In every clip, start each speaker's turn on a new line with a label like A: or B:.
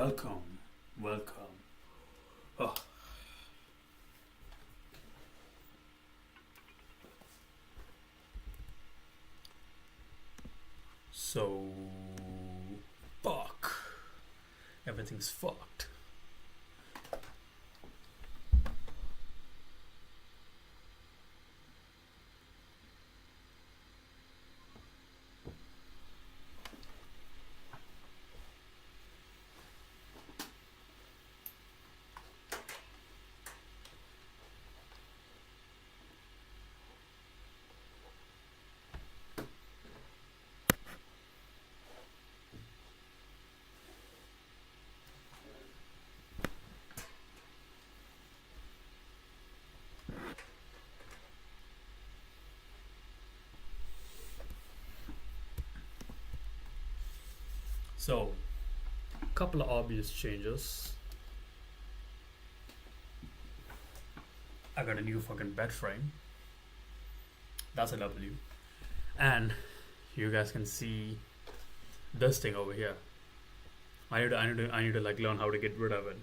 A: Welcome, welcome. Oh, so fuck. Everything's fucked. So, couple of obvious changes. I got a new fucking bed frame. That's a W. And you guys can see this thing over here. I need to like learn how to get rid of it.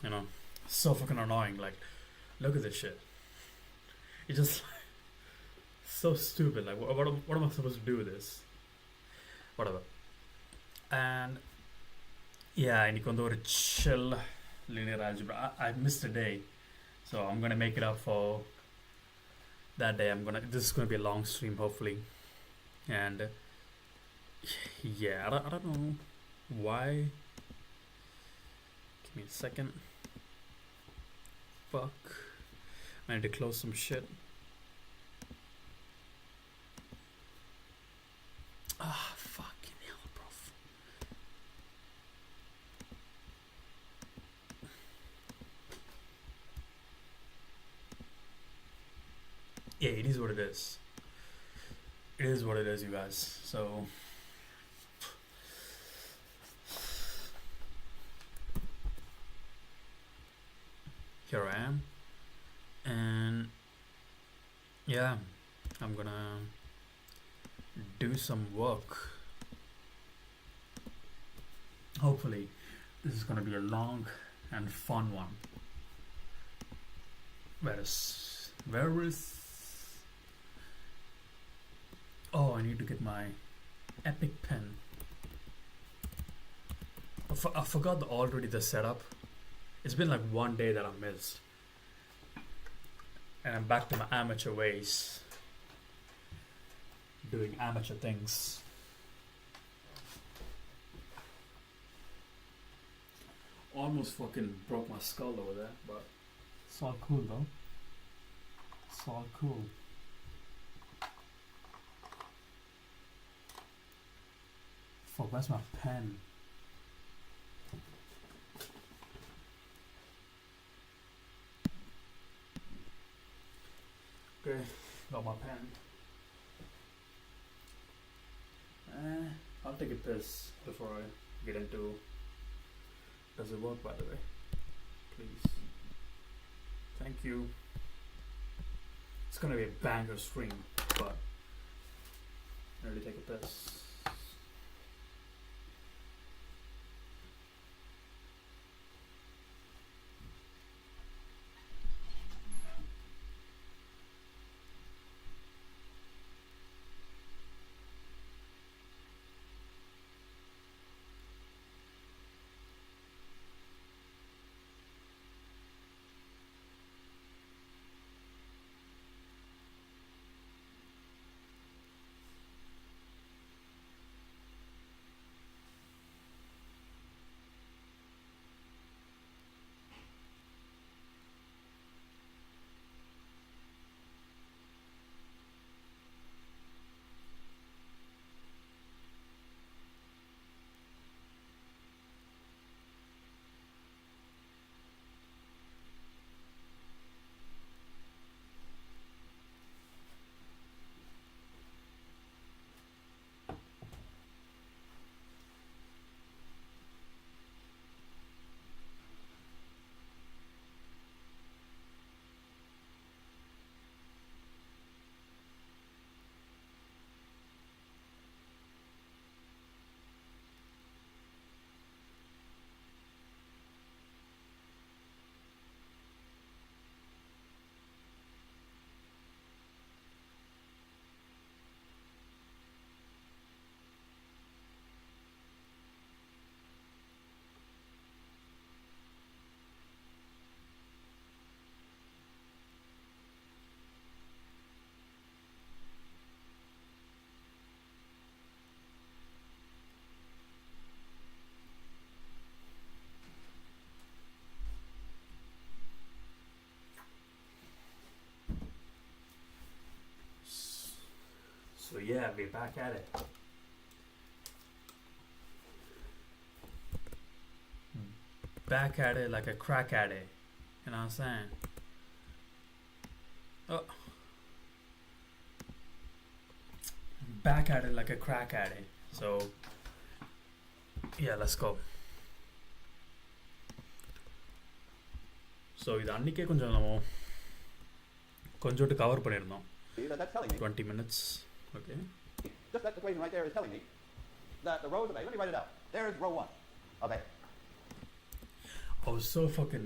A: You know, so fucking annoying. Like, look at this shit. It's just so stupid. Like, what am I supposed to do with this? Whatever. And yeah, இன்னைக்கு வந்து ஒரு chill linear algebra. I missed a day, so I'm gonna make it up for that day. This is gonna be a long stream hopefully, and yeah, I don't know why. Give me a second. Fuck, I need to close some shit. Fucking hell, bro. Yeah, it is what it is. It is what it is, you guys. So here I am, and yeah, I'm gonna do some work. Hopefully, this is gonna be a long and fun one. Where is? Oh, I need to get my epic pen. I forgot already the setup. It's been like one day that I missed, and I'm back to my amateur ways, doing amateur things. Almost fucking broke my skull over there, but it's all cool though. It's all cool. Fuck, where's my pen? Okay, got my pen. I'll take a piss before I get into. Does it work, by the way? Please. Thank you. It's gonna be a banger stream, but I need to take a piss. So yeah, we're back at it. Back at it like a crack at it. You know what I'm saying? Oh. Back at it like a crack at it. So yeah, let's go. So இது அன்னைக்கே கொஞ்சம் நம்ம கொஞ்சோட்டு cover பண்ணிருந்தோம்.
B: That's telling me
A: 20 minutes. Okay.
B: Just that equation right there is telling me that the rows of A, let me write it out. There is row 1 of A.
A: I was so fucking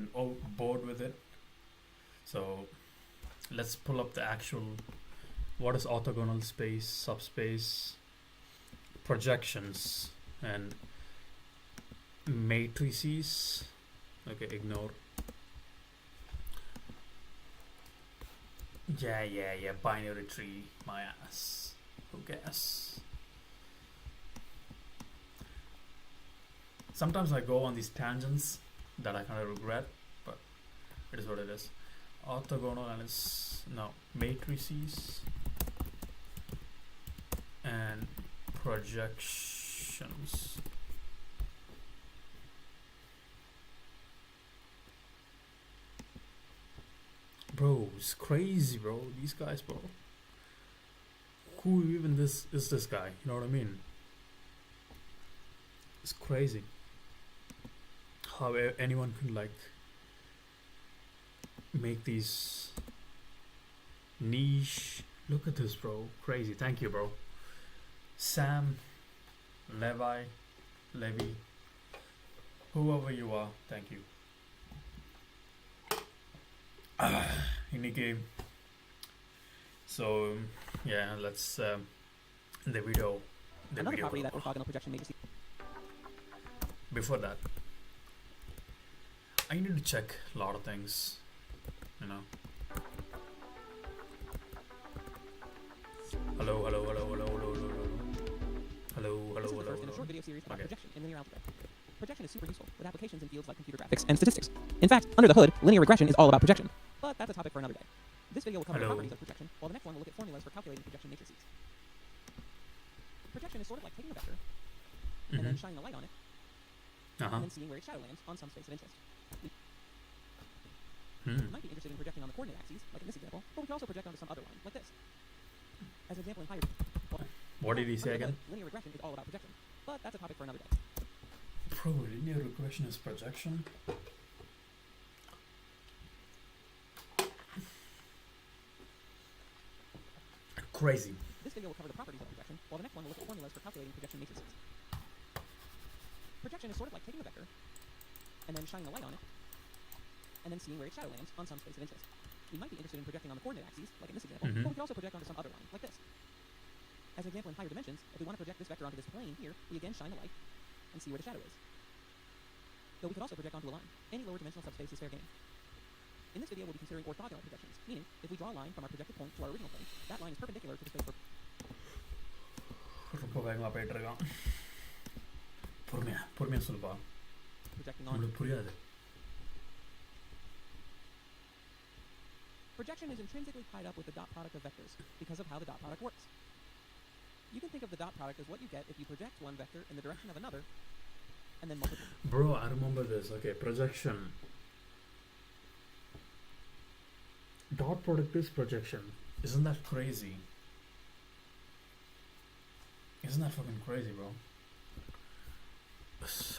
A: bored with it. So let's pull up the actual what is orthogonal space, subspace, projections, and matrices. Okay, ignore. Yeah, binary tree, my ass. Who cares? Sometimes I go on these tangents that I kind of regret, but it is what it is. Orthogonal and it's no matrices and projections. Bro, it's crazy, bro. These guys, bro. Who even is this guy? You know what I mean? It's crazy how anyone can like make these niche. Look at this, bro. Crazy. Thank you, bro. Sam, Levy, whoever you are, thank you. Inike. So yeah, let's the video.
C: Another property that orthogonal projection matrices.
A: Before that, I need to check a lot of things, you know. Hello.
C: This is the first in a short video series about projection in linear algebra. Projection is super useful with applications in fields like computer graphics and statistics. In fact, under the hood, linear regression is all about projection. But that's a topic for another day. This video will cover the properties of projection, while the next one will look at formulas for calculating projection matrices. Projection is sort of like taking a vector and then shining a light on it, and then seeing where its shadow lands on some space of interest. We might be interested in projecting on the coordinate axes, like in this example, but we can also project onto some other line, like this. As an example in higher...
A: What did he say again?
C: Linear regression is all about projection, but that's a topic for another day.
A: Bro, linear regression is projection? Crazy.
C: This video will cover the properties of projection, while the next one will look at formulas for calculating projection matrices. Projection is sort of like taking a vector and then shining a light on it, and then seeing where its shadow lands on some space of interest. We might be interested in projecting on the coordinate axes, like in this example, but we can also project onto some other line, like this. As an example in higher dimensions, if we want to project this vector onto this plane here, we again shine a light and see where the shadow is. Though we could also project onto a line. Any lower dimensional subspace is fair game. In this video, we'll be considering orthogonal projections, meaning if we draw a line from our projected point to our original plane, that line is perpendicular to the space
A: ரொம்ப வேகமாக போயிட்டு இருக்கான். பொறுமையா சொல்லுப்பா.
C: projecting on.
A: உங்களுக்கு புரியாது.
C: Projection is intrinsically tied up with the dot product of vectors because of how the dot product works. You can think of the dot product as what you get if you project one vector in the direction of another and then multiply.
A: Bro, I remember this. Okay, projection. Dot product is projection. Isn't that crazy? Isn't that fucking crazy, bro?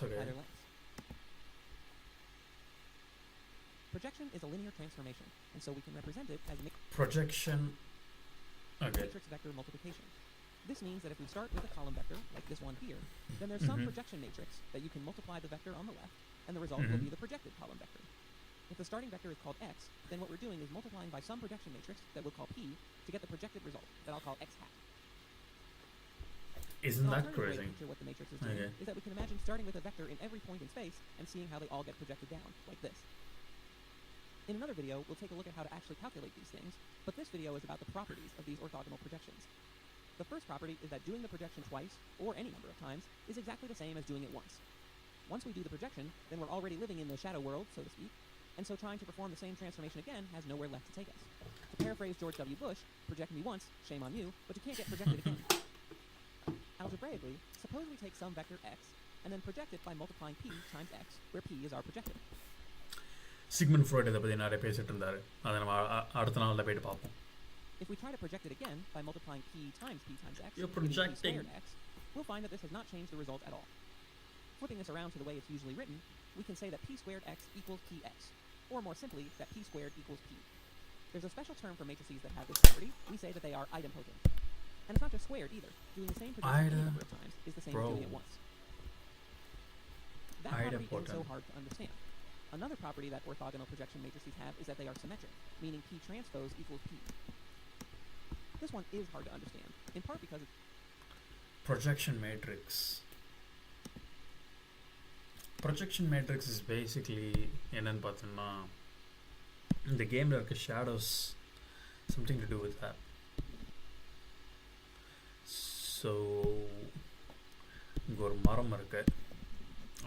A: Okay.
C: Either length. Projection is a linear transformation, and so we can represent it as
A: projection. Okay.
C: Matrix vector multiplication. This means that if we start with a column vector, like this one here, then there's some projection matrix that you can multiply the vector on the left, and the result will be the projected column vector. If the starting vector is called x, then what we're doing is multiplying by some projection matrix that we'll call p to get the projected result that I'll call x hat.
A: Isn't that
C: Way
A: crazy?
C: to picture what the matrix is doing is that we can imagine starting with a vector in every point in space and seeing how they all get projected down, like this. In another video, we'll take a look at how to actually calculate these things, but this video is about the properties of these orthogonal projections. The first property is that doing the projection twice, or any number of times, is exactly the same as doing it once. Once we do the projection, then we're already living in the shadow world, so to speak, and so trying to perform the same transformation again has nowhere left to take us. To paraphrase George W. Bush, project me once, shame on you, but you can't get projected again. Algebraically, suppose we take some vector x, and then project it by multiplying p times x, where p is our projector.
A: Sigmund Freud இதை பற்றி நிறைய பேசிட்டு இருந்தார். அதை நம்ம அடுத்த நாளில் போயிட்டு பார்ப்போம்.
C: If we try to project it again by multiplying p times x,
A: You're
C: giving p
A: projecting.
C: squared x, we'll find that this has not changed the result at all. Flipping this around to the way it's usually written, we can say that p squared x equals px, or more simply, that p squared equals p. There's a special term for matrices that have this property. We say that they are idempotent. And it's not just squared either. Doing the same projection any number of times is the same as doing it once. That property isn't so hard to understand. Another property that orthogonal projection matrices have is that they are symmetric, meaning p transpose equals p. This one is hard to understand, in part because it's
A: projection matrix. Projection matrix is basically என்னன்னு பார்த்தோம்னா இந்த கேமில் இருக்க shadows something to do with that. So இங்கே ஒரு மரம் இருக்கு,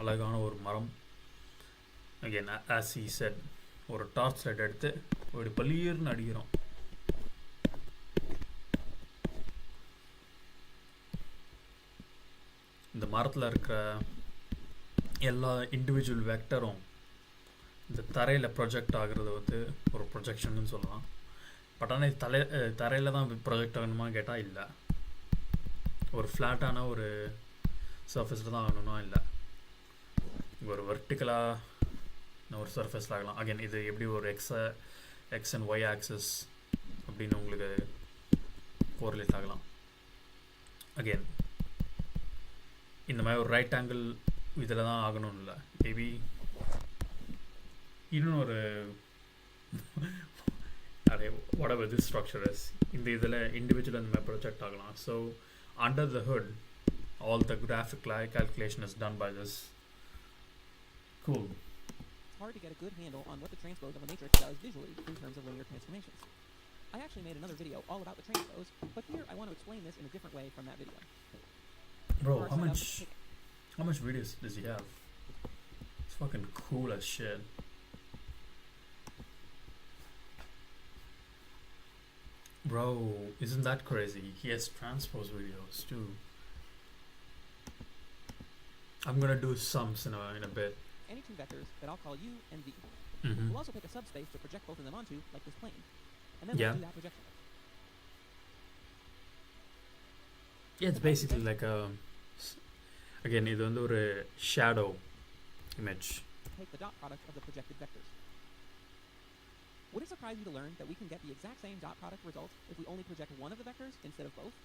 A: அழகான ஒரு மரம். அகெயின் as he said, ஒரு டார்ச் லைட் எடுத்து ஒரு பளிர்னு அடிக்கிறோம். இந்த மரத்தில் இருக்கிற எல்லா இண்டிவிஜுவல் வெக்டரும் இந்த தரையில் ப்ரொஜெக்ட் ஆகிறது வந்து ஒரு ப்ரொஜெக்ஷன்னு சொல்லலாம். பட் ஆனால் இது தரையில் தான் ப்ரொஜெக்ட் ஆகணுமா கேட்டால் இல்லை. ஒரு ஃப்ளாட்டான ஒரு சர்ஃபேஸில் தான் ஆகணும்னா இல்லை. ஒரு வெர்டிக்கலாக ஒரு சர்ஃபேஸில் ஆகலாம். அகைன் இது எப்படி ஒரு எக்ஸ் அண்ட் ஒய் ஆக்சஸ் அப்படின்னு உங்களுக்கு கோரிலேட் ஆகலாம். அகைன் இந்த மாதிரி ஒரு ரைட் ஆங்கிள் இதில் தான் ஆகணும்னு இல்லை. மேபி இன்னும் ஒரு whatever this structure is, இந்த இதில் இண்டிவிஜுவல் அந்த மாதிரி ப்ரொஜெக்ட் ஆகலாம். So under the hood all the graphic calculation is done by this. Cool.
C: It's hard to get a good handle on what the transpose of a matrix does visually in terms of linear transformations. I actually made another video all about the transpose, but here I want to explain this in a different way from that video.
A: Bro, how much videos does he have? It's fucking cool as shit. Bro, isn't that crazy? He has transpose videos too. I'm gonna do sums in a bit.
C: Any two vectors that I'll call u and v.
A: Mm-hmm.
C: We'll also pick a subspace to project both of them onto, like this plane. And then we'll do that projection.
A: Yeah, it's basically like a... Again, இது வந்து ஒரு shadow image.
C: Take the dot product of the projected vectors. Would it surprise you to learn that we can get the exact same dot product result if we only project one of the vectors instead of both?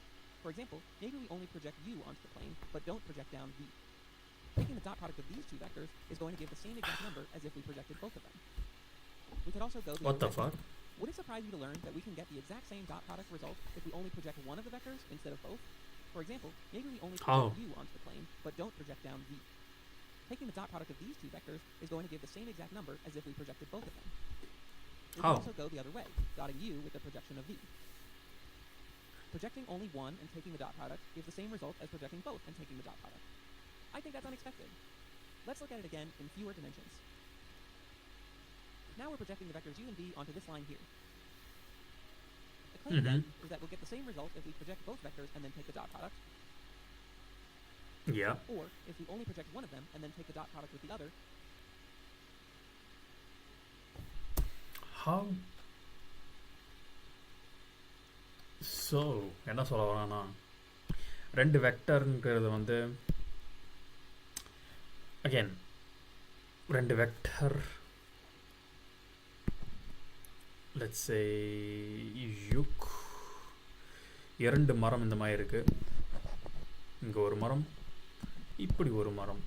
C: For example, maybe we only project u onto the plane, but don't project down v. Taking the dot product of these two vectors is going to give the same exact number as if we projected both of them. We could also go the
A: What the fuck?
C: Would it surprise you to learn that we can get the exact same dot product result if we only project one of the vectors instead of both? For example, maybe we only project u onto the plane, but don't project down v. Taking the dot product of these two vectors is going to give the same exact number as if we projected both of them. We can also go the other way, dotting u with the projection of v. Projecting only one and taking the dot product gives the same result as projecting both and taking the dot product. I think that's unexpected. Let's look at it again in fewer dimensions. Now we're projecting the vectors u and v onto this line here. The claim then is that we'll get the same result if we project both vectors and then take the dot product.
A: Yeah.
C: Or if we only project one of them and then take the dot product with the other.
A: How? So, என்ன சொல்ல வரானா, ரெண்டு வெக்டர்ங்கிறது வந்து again ரெண்டு vector, let's say யுக், இரண்டு மரம் இந்த மாதிரி இருக்கு. இங்கே ஒரு மரம், இப்படி ஒரு மரம்.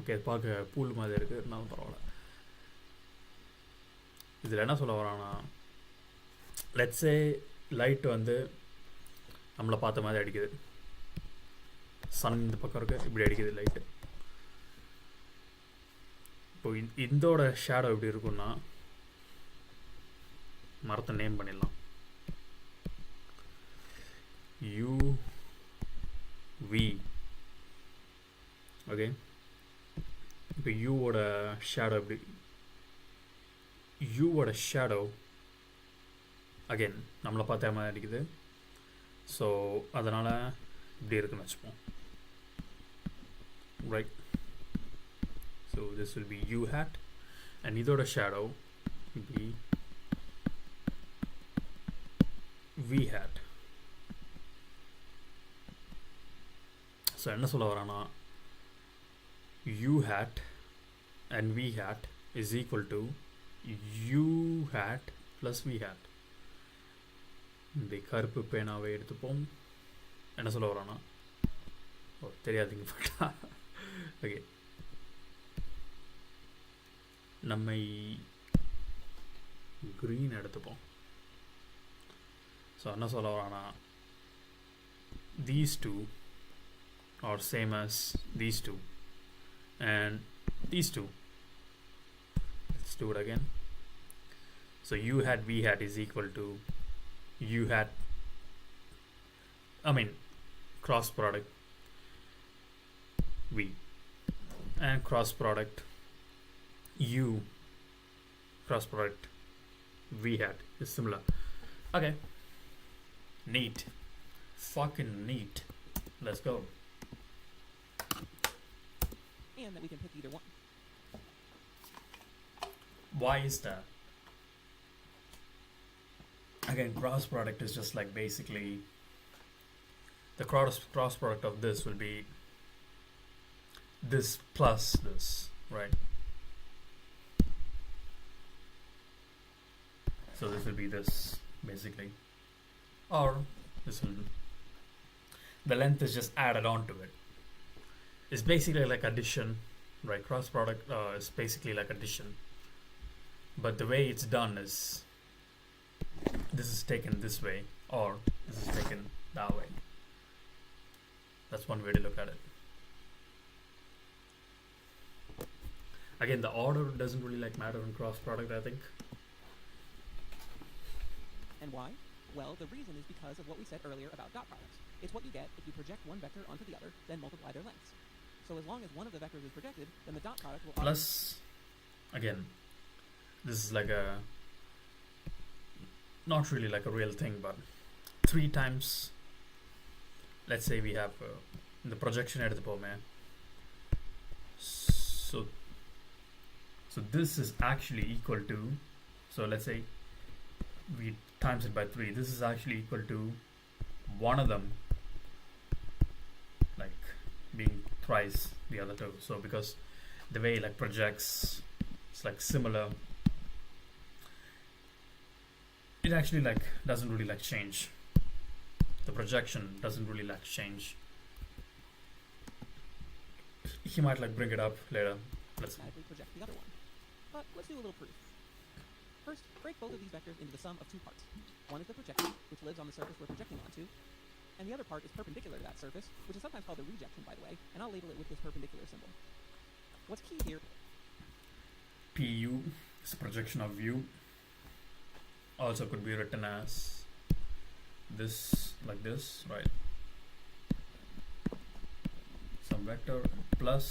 A: ஓகே, பார்க்க பூல் மாதிரி இருக்குது, இருந்தாலும் பரவாயில்ல. இதில் என்ன சொல்ல வரானா, லெட்ஸ் சே லைட் வந்து நம்மளை பார்த்த மாதிரி அடிக்குது. சன் இந்த பக்கம் இருக்கு, இப்படி அடிக்குது லைட்டு. இப்போ இதோட ஷேடோ எப்படி இருக்குன்னா, மரத்தை நேம் பண்ணிடலாம், UV. ஓகே, இப்போ யூவோட ஷேடோ எப்படி யூவோட ஷேடோ அகெயின் நம்மளை பார்த்தா மாதிரி இருக்குது. ஸோ அதனால் இப்படி இருக்குன்னு வச்சுப்போம். Right. So this will be u hat and இதோட shadow be v hat. So என்ன சொல்ல வரானா, u hat and v hat is equal to u hat plus v hat. இந்த கருப்பு பேனாவை எடுத்துப்போம். என்ன சொல்ல வரானா, ஓ தெரியாதுங்க பட்டா. ஓகே, நம்மை green எடுத்துப்போம். ஸோ என்ன சொல்ல வரானா, these two are same as these two and these two. Let's do it again. So u hat v hat is equal to u hat, I mean cross product v and cross product u cross product v hat is similar. Okay, neat, fucking neat. Let's go.
C: And that we can pick either one.
A: Why is that? Again, cross product is just like basically the cross product of this will be this plus this, right? So this will be this basically, or this will, the length is just added on to it. It's basically like addition, right? Cross product is basically like addition, but the way it's done is this is taken this way or this is taken that way. That's one way to look at it. Again, the order doesn't really like matter in cross product, I think.
C: And why? Well, the reason is because of what we said earlier about dot products. It's what you get if you project one vector onto the other, then multiply their lengths. So as long as one of the vectors is projected, then the dot product will
A: Plus, again, this is like a, not really like a real thing, but 3 times, let's say we have the projection at the pome. So this is actually equal to, so let's say we times it by 3. This is actually equal to one of them like being twice the other two. So because the way it like projects, it's like similar, it actually like doesn't really like change. The projection doesn't really like change. He might like bring it up later. Let's
C: automatically project the other one. But let's do a little proof. First, break both of these vectors into the sum of 2 parts. One is the projection, which lives on the surface we're projecting onto, and the other part is perpendicular to that surface, which is sometimes called the rejection, by the way, and I'll label it with this perpendicular symbol. What's key here?
A: PU is a projection of U. Also could be written as this, like this, right? Some vector plus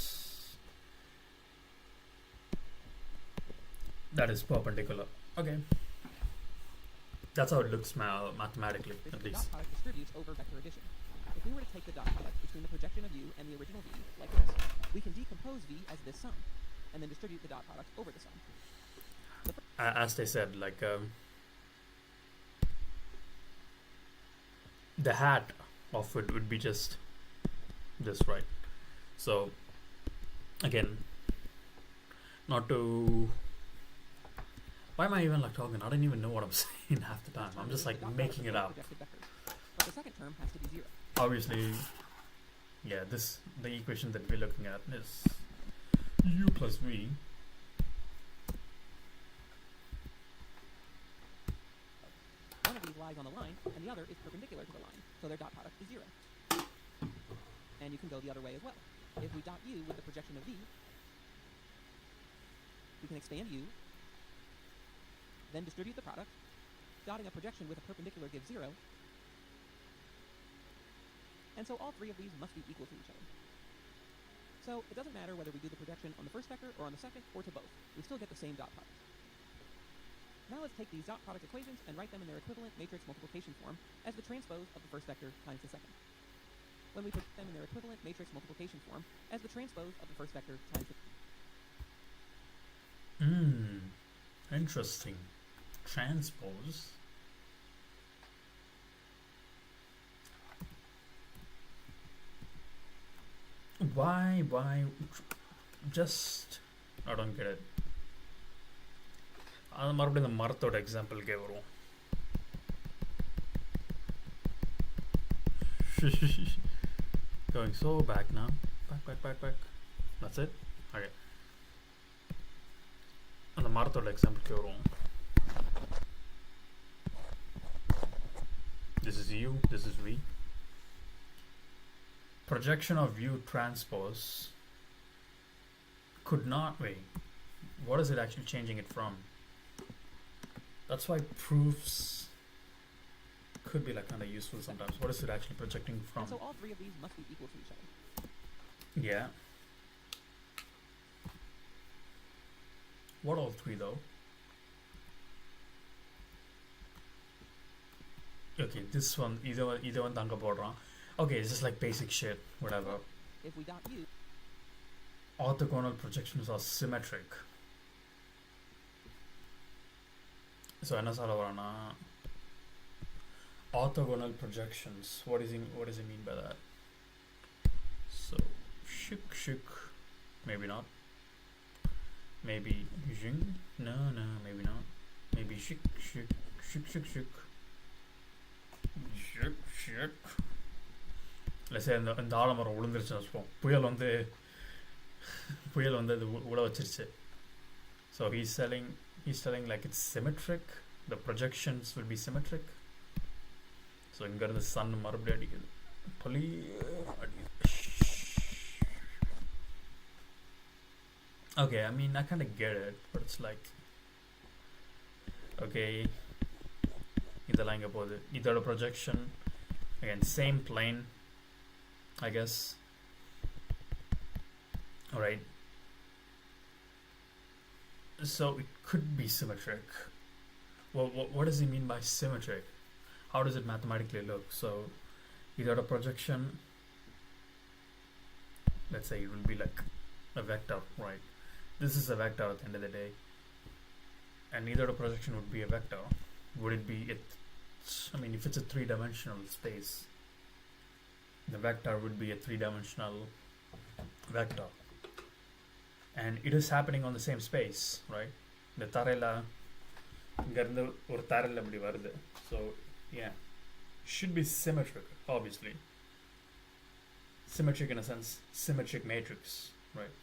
A: that is perpendicular. Okay. That's how it looks mathematically,
C: This
A: at
C: is the
A: least.
C: dot product distributes over vector addition. If we were to take the dot product between the projection of U and the original V, like this, we can decompose V as this sum, and then distribute the dot product over the sum.
A: As they said, like the hat of it would be just this, right? So again, not to, why am I even like talking? I don't even know what I'm saying half the time. I'm just like making it up.
C: But the second term has to be 0.
A: Obviously, yeah, the equation that we're looking at is u plus v.
C: One of these lies on the line, and the other is perpendicular to the line, so their dot product is 0. And you can go the other way as well. If we dot u with the projection of v, we can expand u, then distribute the product. Dotting a projection with a perpendicular gives 0. And so all 3 of these must be equal to each other. So it doesn't matter whether we do the projection on the first vector or on the second or to both. We still get the same dot product. Now let's take these dot product equations and write them in their equivalent matrix multiplication form as the transpose of the first vector times the second. When we put them in their equivalent matrix multiplication form as the transpose of the first vector times the...
A: Interesting. Transpose. Why? Just... I don't get it. அது மறுபடியும் இந்த மரத்தோட எக்ஸாம்பிள்கே வரும். Going so back now. Back. That's it? Okay. அந்த மரத்தோட எக்ஸாம்பிள்கே வரும். This is U, this is V. Projection of U transpose could not wait. What is it actually changing it from? That's why proofs could be like kind of useful sometimes. What is it actually projecting from?
C: And so all three of these must be equal to each other.
A: Yeah. What all three though? Okay, this one either one thanga podran. Okay, it's just like basic shit, whatever.
C: If we dot U,
A: Orthogonal projections are symmetric. So என்ன சொல்ல வரேன்னா orthogonal projections, what does it mean by that? So shik, maybe not, maybe jing, no, maybe not, maybe shik, let's say இந்த ஆலமரம் விழுந்துருச்சுன்னு வச்சுப்போம், புயல் வந்து அது உள்ள வச்சிருச்சு. So he's telling like it's symmetric, the projections will be symmetric. So இங்க இருந்து sun மறுபடியும் அடிக்குது, okay, I mean I kind of get it, but it's like okay, இதெல்லாம் இங்க போகுது, இதோட projection again same plane I guess. Alright, so it could be symmetric. Well, what does he mean by symmetric? How does it mathematically look? So either a projection, let's say it will be like a vector, right? This is a vector at the end of the day, and either a projection would be a vector. Would it be it? I mean, if it's a three-dimensional space, the vector would be a three-dimensional vector, and it is happening on the same space, right? The தரையில இங்க இருந்து ஒரு தரையில இப்படி வருது, so yeah, should be symmetric, obviously. Symmetric in a sense, symmetric matrix, right?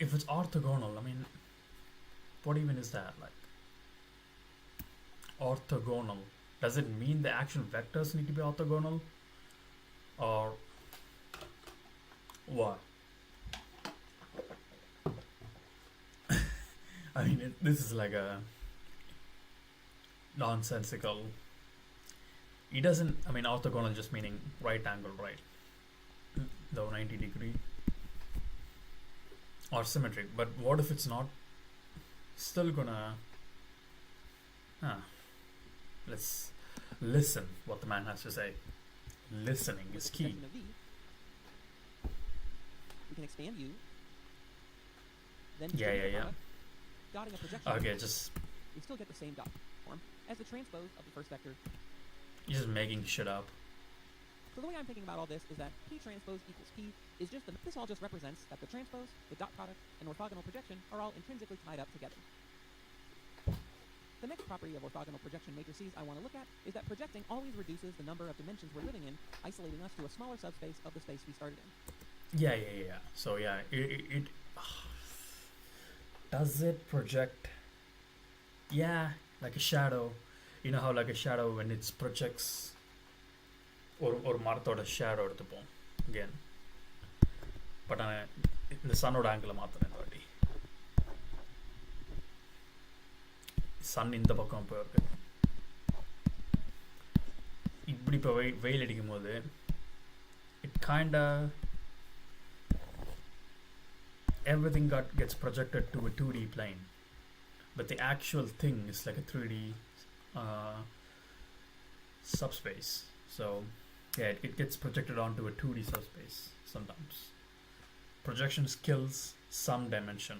A: If it's orthogonal, I mean, what even is that? Like, orthogonal, does it mean the actual vectors need to be orthogonal, or what? I mean, this is like a nonsensical. It doesn't, I mean, orthogonal just meaning right angle, right? Though 90 degree. Or symmetric. But what if it's not still gonna... Let's listen what the man has to say. Listening is key.
C: Of V, we can expand U. Then
A: Yeah.
C: Dotting a projection.
A: Okay, just...
C: We still get the same dot form as the transpose of the first vector.
A: You're just making shit up.
C: So the way I'm thinking about all this is that P transpose equals P is just this all just represents that the transpose, the dot product, and orthogonal projection are all intrinsically tied up together. The next property of orthogonal projection matrices I want to look at is that projecting always reduces the number of dimensions we're living in, isolating us to a smaller subspace of the space we started in.
A: Yeah. So yeah, it does it project? Yeah, like a shadow. You know how like a shadow when it projects or மரத்தோட shadow எடுத்துப்போம் again. But ஆனால் இந்த சன்னோட ஆங்கிளை மாற்றுறேன் இந்த வாட்டி. Sun இந்த பக்கம் இப்போ இருக்கு, இப்படி இப்போ வெயில் அடிக்கும் போது it kinda everything gets projected to a 2D plane, but the actual thing is like a 3D subspace. So yeah, it gets projected onto a 2D subspace sometimes. Projection kills some dimension.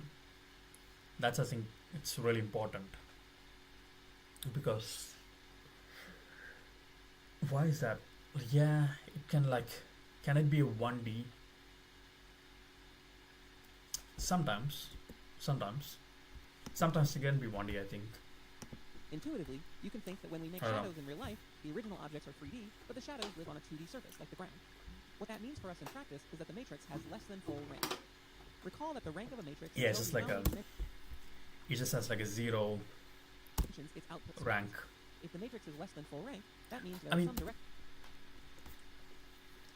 A: That's, I think, it's really important, because why is that? Yeah, it can it be a 1D? Sometimes it can be 1D, I think.
C: Intuitively, you can think that when we make
A: I don't know.
C: shadows in real life, the original objects are 3D, but the shadows live on a 2D surface, like the ground. What that means for us in practice is that the matrix has less than full rank. Recall that the rank of a matrix
A: Yeah, it's
C: tells
A: just
C: you
A: like
C: how
A: a
C: many
A: it just has like a 0
C: dimensions its output serves.
A: rank.
C: If the matrix is less than full rank, that means
A: I
C: there is
A: mean,
C: some direct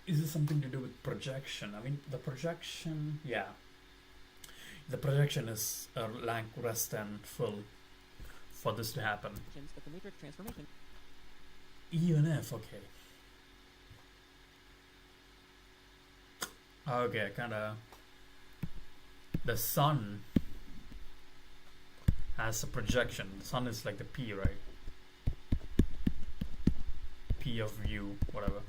A: Is this something to do with projection? I mean, the projection, yeah. The projection is a rank less than full for this to happen.
C: dimensions that the matrix transformation
A: Even if, okay. Okay, kinda. The sun has a projection. The sun is like the P, right? P of U, whatever.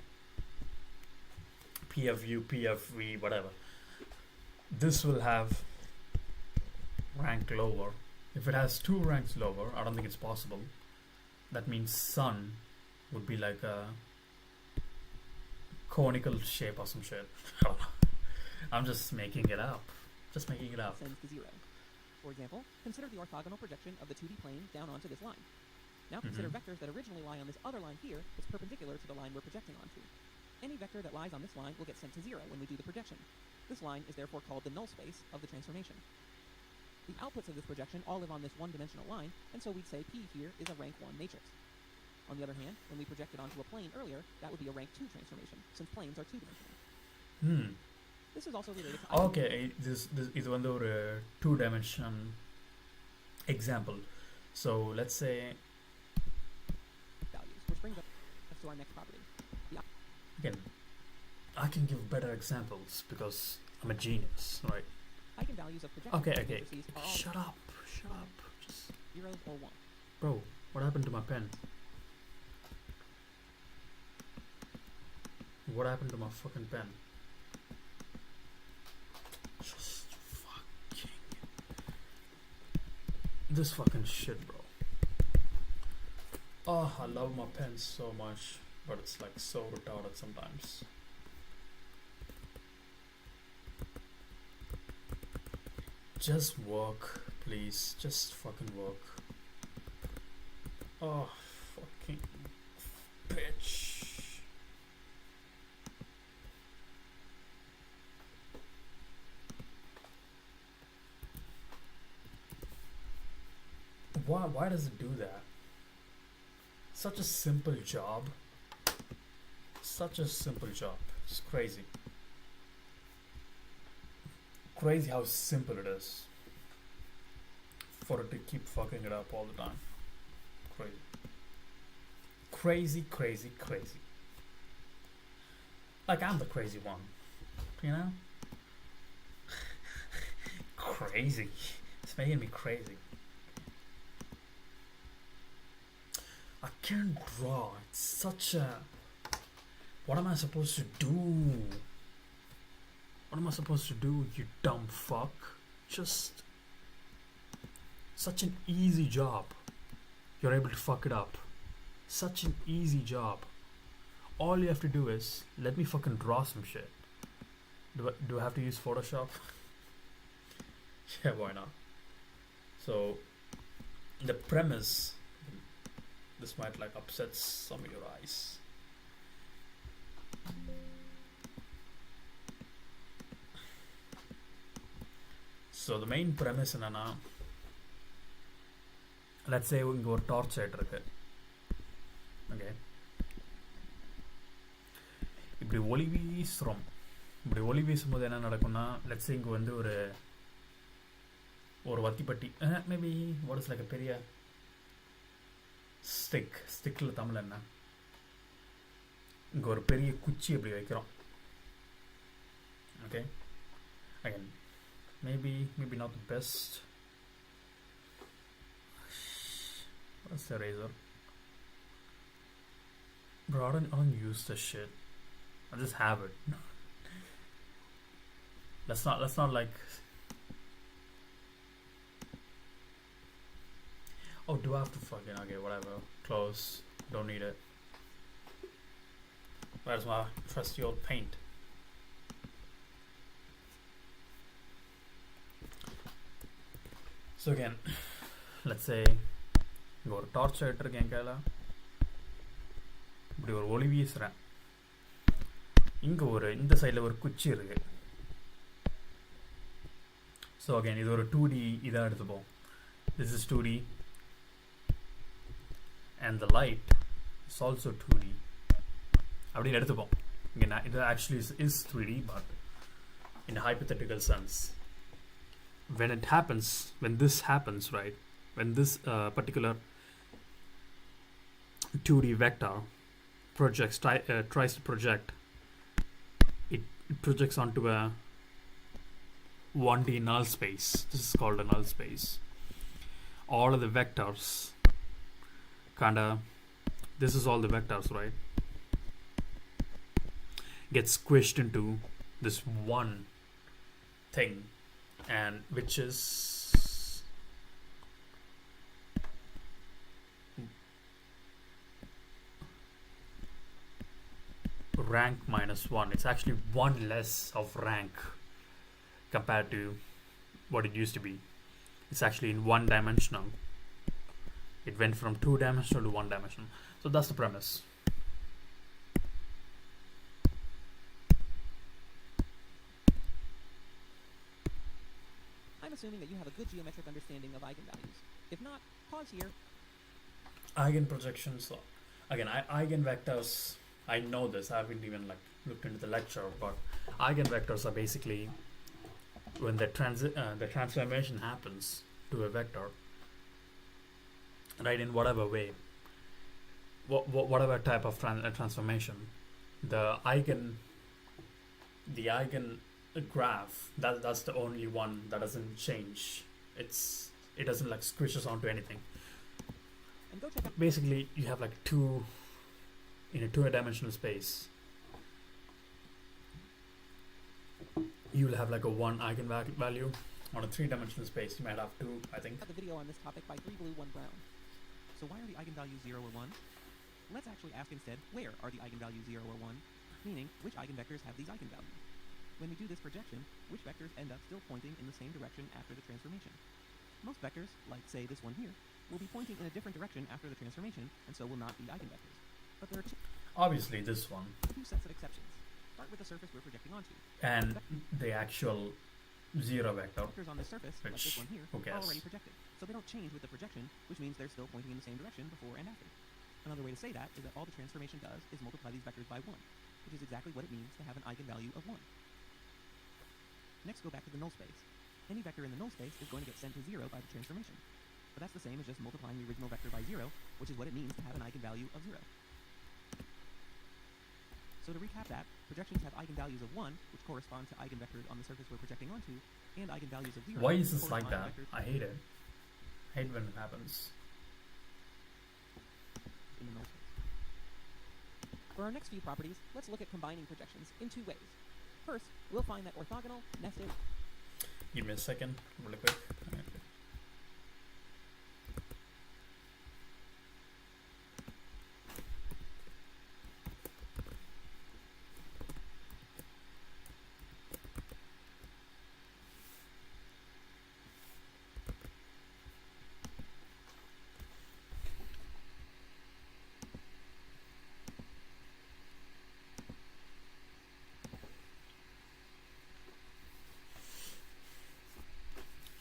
A: P of U, P of V, whatever. This will have rank lower. If it has 2 ranks lower, I don't think it's possible. That means sun would be like a conical shape or some shit. I don't know. I'm just making it up. Just making it up.
C: ascends to 0. For example, consider the orthogonal projection of the 2D plane down onto this line. Now consider vectors that originally lie on this other line here that's perpendicular to the line we're projecting onto. Any vector that lies on this line will get sent to 0 when we do the projection. This line is therefore called the null space of the transformation. The outputs of this projection all live on this one-dimensional line, and so we'd say P here is a rank 1 matrix. On the other hand, when we projected onto a plane earlier, that would be a rank 2 transformation, since planes are 2-dimensional. This is also related to
A: Okay, this is வந்து ஒரு 2-dimension example. So let's say
C: values, which brings us to our next property.
A: again, I can give better examples because I'm a genius, right?
C: Eigenvalues of projected
A: Okay.
C: matrices are all
A: Shut up. Just,
C: zeros or 1.
A: bro, what happened to my pen? What happened to my fucking pen? Just fucking this fucking shit, bro. Oh, I love my pen so much, but it's like so retarded sometimes. Just work, please. Just fucking work. Oh, fucking bitch. Why does it do that? Such a simple job. Such a simple job. It's crazy. Crazy how simple it is for it to keep fucking it up all the time. Crazy. Like I'm the crazy one, you know? Crazy. It's making me crazy. I can't draw. It's such a... What am I supposed to do? What am I supposed to do, you dumb fuck? Just... Such an easy job. You're able to fuck it up. Such an easy job. All you have to do is, let me fucking draw some shit. Do I have to use Photoshop? Yeah, why not? So, the premise... This might like upset some of your eyes. So the main premise என்னன்னா, let's say இங்க ஒரு torch light இருக்கு. Okay. இப்படி ஒளி வீசும்போது என்ன நடக்கும்னா, let's say இங்க வந்து ஒரு Vathipatti, maybe what is like a பெரிய ஸ்டிக்ல தமிழ் என்ன, இங்க ஒரு பெரிய குச்சி அப்படி வைக்கிறோம். Okay, again maybe not the best. What's the razor? Bro, I don't use this shit. I just have it. Let's not like. Oh, do I have to fucking okay? Whatever. Close. Don't need it. Where's my trusty old paint? So again, let's say இங்க ஒரு torch light இருக்கு என் கையில், இப்படி ஒரு ஒளி வீசுகிறேன். இங்கே இந்த சைடில் ஒரு குச்சி இருக்கு. ஸோ அகைன் இது ஒரு 2D இதாக எடுத்துப்போம். This is 2D and the light is also 2D அப்படின்னு எடுத்துப்போம். இங்கே இது actually is 3D but in a hypothetical sense. When this happens, right, when this particular 2D vector tries to project, it projects onto a 1D null space. This is called a null space. All of the vectors this is all the vectors, right, get squished into this one thing, and which is rank -1. It's actually one less of rank compared to what it used to be. It's actually in one dimensional. It went from 2-dimensional to 1-dimensional. So that's the premise.
C: I'm assuming that you have a good geometric understanding of eigenvalues. If not, pause here.
A: Eigenprojections. Again, eigenvectors. I know this. I haven't even looked into the lecture, but eigenvectors are basically when the transformation happens to a vector, right, in whatever way, whatever type of transformation, the eigen graph, that's the only one that doesn't change. It doesn't squishes onto anything.
C: And go check out.
A: Basically, you have two in a 2-dimensional space. You'll have a 1 eigenvalue. On a 3-dimensional space, you might have 2, I think.
C: The video on this topic by 3 Blue 1 Brown. So why are the eigenvalues 0 or 1? Let's actually ask instead, where are the eigenvalues 0 or 1? Meaning, which eigenvectors have these eigenvalues? When we do this projection, which vectors end up still pointing in the same direction after the transformation? Most vectors, like say this one here, will be pointing in a different direction after the transformation, and so will not be eigenvectors. But there are
A: obviously this one.
C: 2 sets of exceptions. Start with the surface we're projecting onto.
A: And the actual 0 vector.
C: Vectors on the surface, like this one here, are already projected. So they don't change with the projection, which means they're still pointing in the same direction before and after. Another way to say that is that all the transformation does is multiply these vectors by 1, which is exactly what it means to have an eigenvalue of 1. Next, go back to the null space. Any vector in the null space is going to get sent to 0 by the transformation. But that's the same as just multiplying the original vector by 0, which is what it means to have an eigenvalue of 0. So to recap that, projections have eigenvalues of 1, which correspond to eigenvectors on the surface we're projecting onto, and eigenvalues of 0.
A: Why is this like that? I hate it. I hate when it happens.
C: In the null space. For our next few properties, let's look at combining projections in 2 ways. First, we'll find that orthogonal, nested...
A: Give me a second, really quick.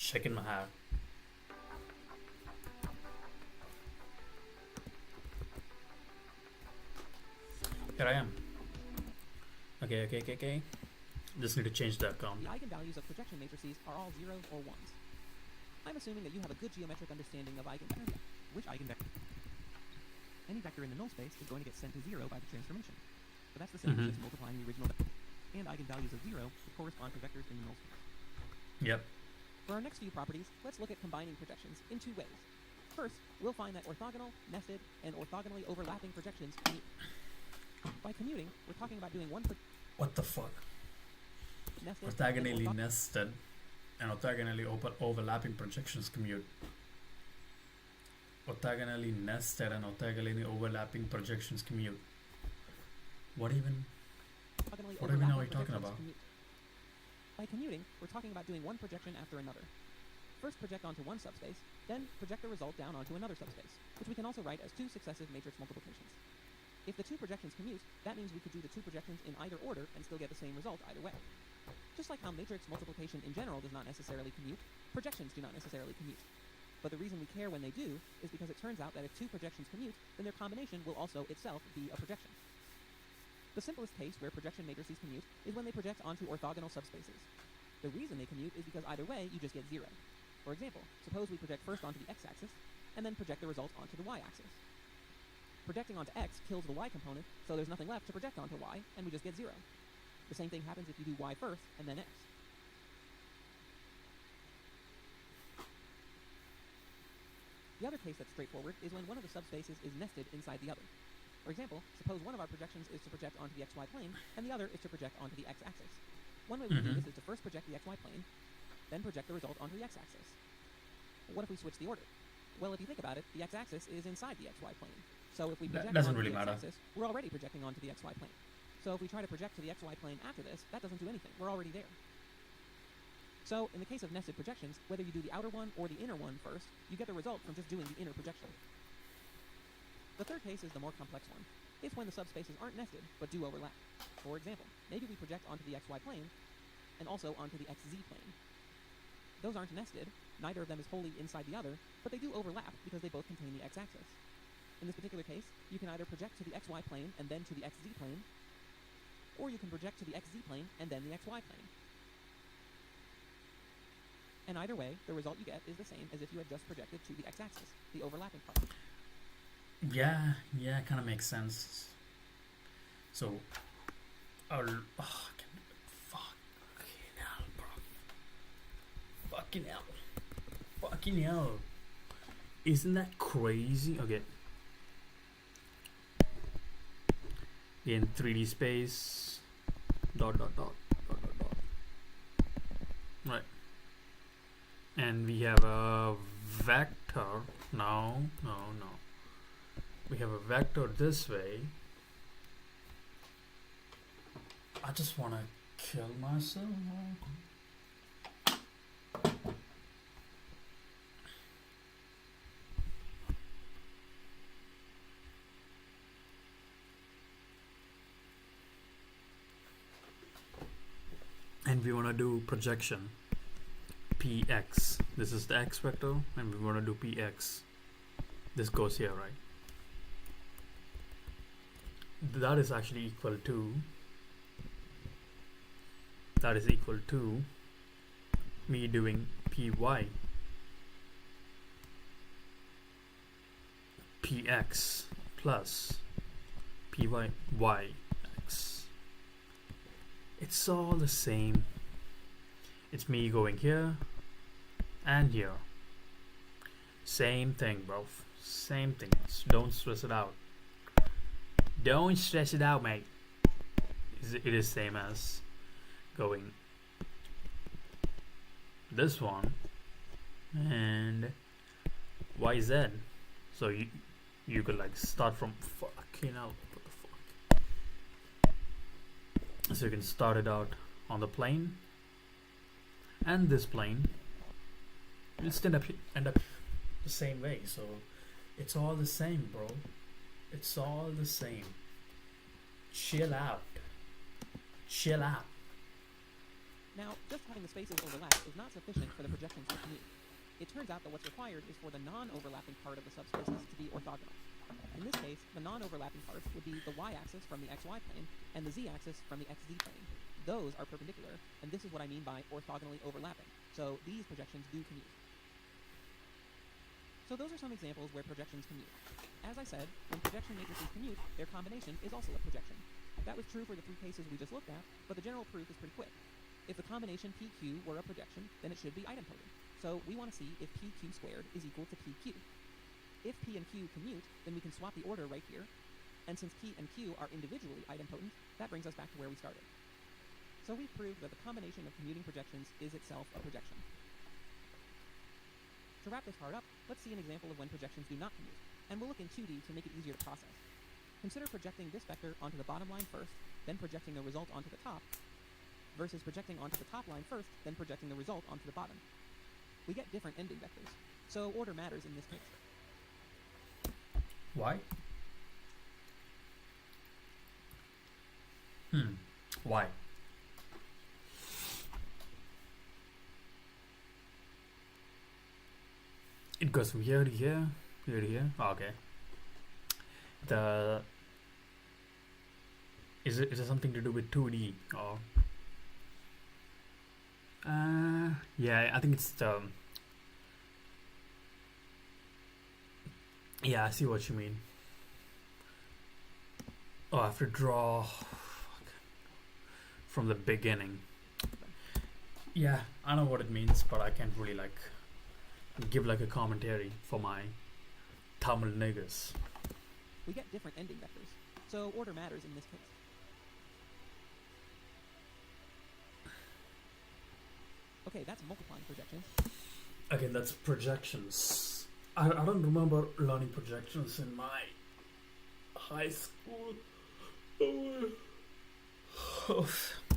A: Checking my hair. Here I am. Okay. Just need to change the account.
C: The eigenvalues of projection matrices are all 0s or 1s. I'm assuming that you have a good geometric understanding of eigenvectors. Which eigenvector? Any vector in the null space is going to get sent to 0 by the transformation. But that's the same as just multiplying the original vector. And eigenvalues of 0 would correspond to vectors in the null space.
A: Yep.
C: For our next few properties, let's look at combining projections in two ways. First, we'll find that orthogonal, nested, and orthogonally overlapping projections commute. By commuting, we're talking about doing one
A: What the fuck?
C: nested
A: Orthogonally nested and orthogonally overlapping projections commute. Orthogonally nested and orthogonally overlapping projections commute. What even are we talking about?
C: Commute. By commuting, we're talking about doing one projection after another. First project onto one subspace, then project the result down onto another subspace, which we can also write as two successive matrix multiplications. If the two projections commute, that means we could do the two projections in either order and still get the same result either way. Just like how matrix multiplication in general does not necessarily commute, projections do not necessarily commute. But the reason we care when they do is because it turns out that if two projections commute, then their combination will also itself be a projection. The simplest case where projection matrices commute is when they project onto orthogonal subspaces. The reason they commute is because either way, you just get zero. For example, suppose we project first onto the x-axis, and then project the result onto the y-axis. Projecting onto x kills the y component, so there's nothing left to project onto y, and we just get zero. The same thing happens if you do y first, and then x. The other case that's straightforward is when one of the subspaces is nested inside the other. For example, suppose one of our projections is to project onto the xy plane, and the other is to project onto the x-axis. One way we can do this is to first project the xy plane, then project the result onto the x-axis. What if we switch the order? Well, if you think about it, the x-axis is inside the xy plane. So if we project onto the x-axis, we're already projecting onto the xy plane. So if we try to project to the xy plane after this, that doesn't do anything. We're already there. So in the case of nested projections, whether you do the outer one or the inner one first, you get the result from just doing the inner projection. The third case is the more complex one. It's when the subspaces aren't nested, but do overlap. For example, maybe we project onto the xy plane, and also onto the xz plane. Those aren't nested, neither of them is wholly inside the other, but they do overlap because they both contain the x-axis. In this particular case, you can either project to the xy plane and then to the xz plane, or you can project to the xz plane and then the xy plane. And either way, the result you get is the same as if you had just projected to the x-axis, the overlapping part.
A: Yeah, kind of makes sense. So, fucking hell, bro. Fucking hell. Isn't that crazy? Okay. In 3D space, dot. Right. And we have a vector. No. We have a vector this way. I just want to kill myself. And we want to do projection px. This is the x vector, and we want to do px. This goes here, right? That is actually equal to me doing py px plus py yx. It's all the same. It's me going here and here. Same thing, bro. Same thing. Don't stress it out. Don't stress it out, mate. It is same as going this one and YZ. So you could like start from fucking hell. What the fuck? So you can start it out on the plane and this plane. You'll still end up the same way. So it's all the same, bro. It's all the same. Chill out.
C: Now, just having the spaces overlap is not sufficient for the projections to commute. It turns out that what's required is for the non-overlapping part of the subspaces to be orthogonal. In this case, the non-overlapping parts would be the y-axis from the xy plane and the z-axis from the xz plane. Those are perpendicular, and this is what I mean by orthogonally overlapping. So these projections do commute. So those are some examples where projections commute. As I said, when projection matrices commute, their combination is also a projection. That was true for the three cases we just looked at, but the general proof is pretty quick. if the combination PQ were a projection, then it should be idempotent. So we want to see if PQ squared is equal to PQ. If P and Q commute, then we can swap the order right here. And since P and Q are individually idempotent, that brings us back to where we started. So we've proved that the combination of commuting projections is itself a projection. To wrap this part up, let's see an example of when projections do not commute, and we'll look in 2D to make it easier to process. Consider projecting this vector onto the bottom line first, then projecting the result onto the top, versus projecting onto the top line first, then projecting the result onto the bottom. We get different ending vectors, so order matters in this case.
A: Why? Why? It goes from here to here, here to here. Oh, okay. Is it something to do with 2D or? Yeah, I think it's the. Yeah, I see what you mean. Oh, I have to draw from the beginning. Yeah, I know what it means, but I can't really like give like a commentary for my Tamil niggas.
C: We get different ending vectors, so order matters in this case. Okay, that's multiplying projections.
A: Again, that's projections. I don't remember learning projections in my high school.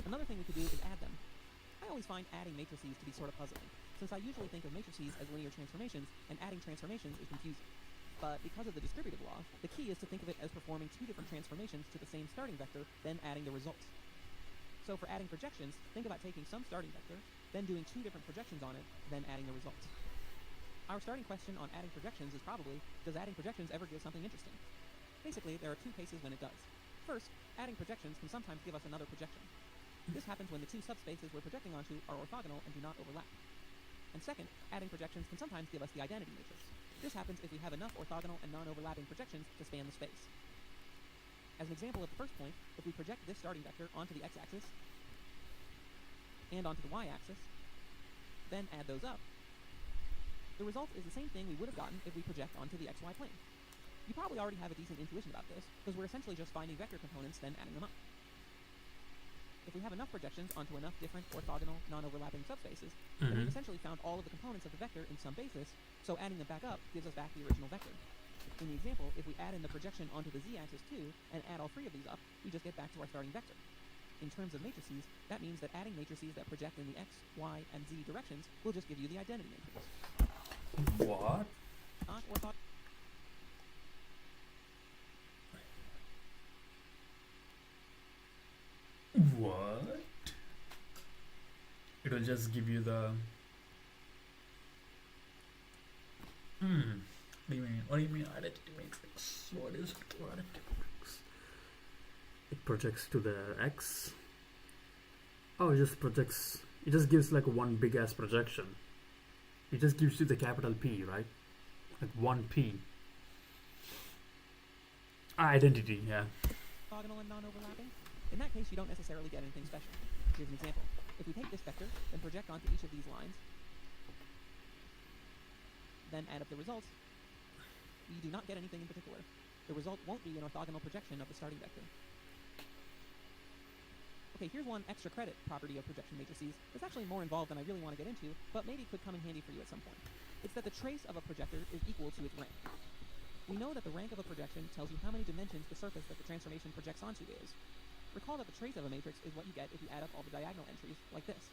C: Another thing we could do is add them. I always find adding matrices to be sort of puzzling, since I usually think of matrices as linear transformations, and adding transformations is confusing. But because of the distributive law, the key is to think of it as performing two different transformations to the same starting vector, then adding the results. So for adding projections, think about taking some starting vector, then doing two different projections on it, then adding the results. Our starting question on adding projections is probably, does adding projections ever give something interesting? Basically, there are two cases when it does. First, adding projections can sometimes give us another projection. This happens when the two subspaces we're projecting onto are orthogonal and do not overlap. And second, adding projections can sometimes give us the identity matrix. This happens if we have enough orthogonal and non-overlapping projections to span the space. As an example of the first point, if we project this starting vector onto the x-axis and onto the y-axis, then add those up, the result is the same thing we would have gotten if we project onto the xy plane. You probably already have a decent intuition about this, because we're essentially just finding vector components, then adding them up. If we have enough projections onto enough different orthogonal, non-overlapping subspaces, then we've essentially found all of the components of the vector in some basis, so adding them back up gives us back the original vector. In the example, if we add in the projection onto the z-axis too, and add all three of these up, we just get back to our starting vector. In terms of matrices, that means that adding matrices that project in the x, y, and z directions will just give you the identity matrix.
A: What?
C: Not orthogonal.
A: What? It will just give you the. What do you mean? What do you mean identity matrix? What is identity matrix? It projects to the x. Oh, it just projects. It just gives like one big ass projection. It just gives you the capital P, right? Like 1P. Identity, yeah.
C: Orthogonal and non-overlapping? In that case, you don't necessarily get anything special. Here's an example. If we take this vector, then project onto each of these lines, then add up the results, we do not get anything in particular. The result won't be an orthogonal projection of the starting vector. Okay, here's one extra credit property of projection matrices that's actually more involved than I really want to get into, but maybe could come in handy for you at some point. It's that the trace of a projector is equal to its rank. We know that the rank of a projection tells you how many dimensions the surface that the transformation projects onto is. Recall that the trace of a matrix is what you get if you add up all the diagonal entries, like this.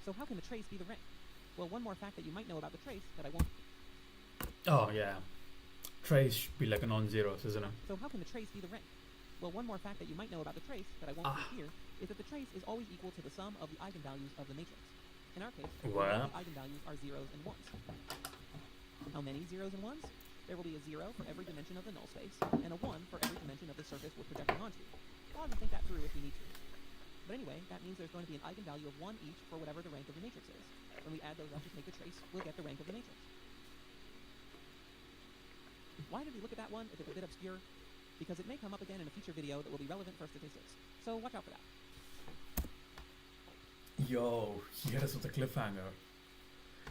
C: So how can the trace be the rank? Well, one more fact that you might know about the trace that I won't...
A: Oh, yeah. Trace should be like a non-zeros, isn't it?
C: So how can the trace be the rank? Well, one more fact that you might know about the trace that I won't repeat here is that the trace is always equal to the sum of the eigenvalues of the matrix. In our case, the eigenvalues are zeros and ones. How many zeros and ones? There will be a 0 for every dimension of the null space, and a 1 for every dimension of the surface we're projecting onto. Pause and think that through if you need to. But anyway, that means there's going to be an eigenvalue of 1 each for whatever the rank of the matrix is. When we add those up to take the trace, we'll get the rank of the matrix. Why did we look at that one if it's a bit obscure? because it may come up again in a future video that will be relevant for statistics. So watch out for that.
A: Yo, he hit us with a cliffhanger.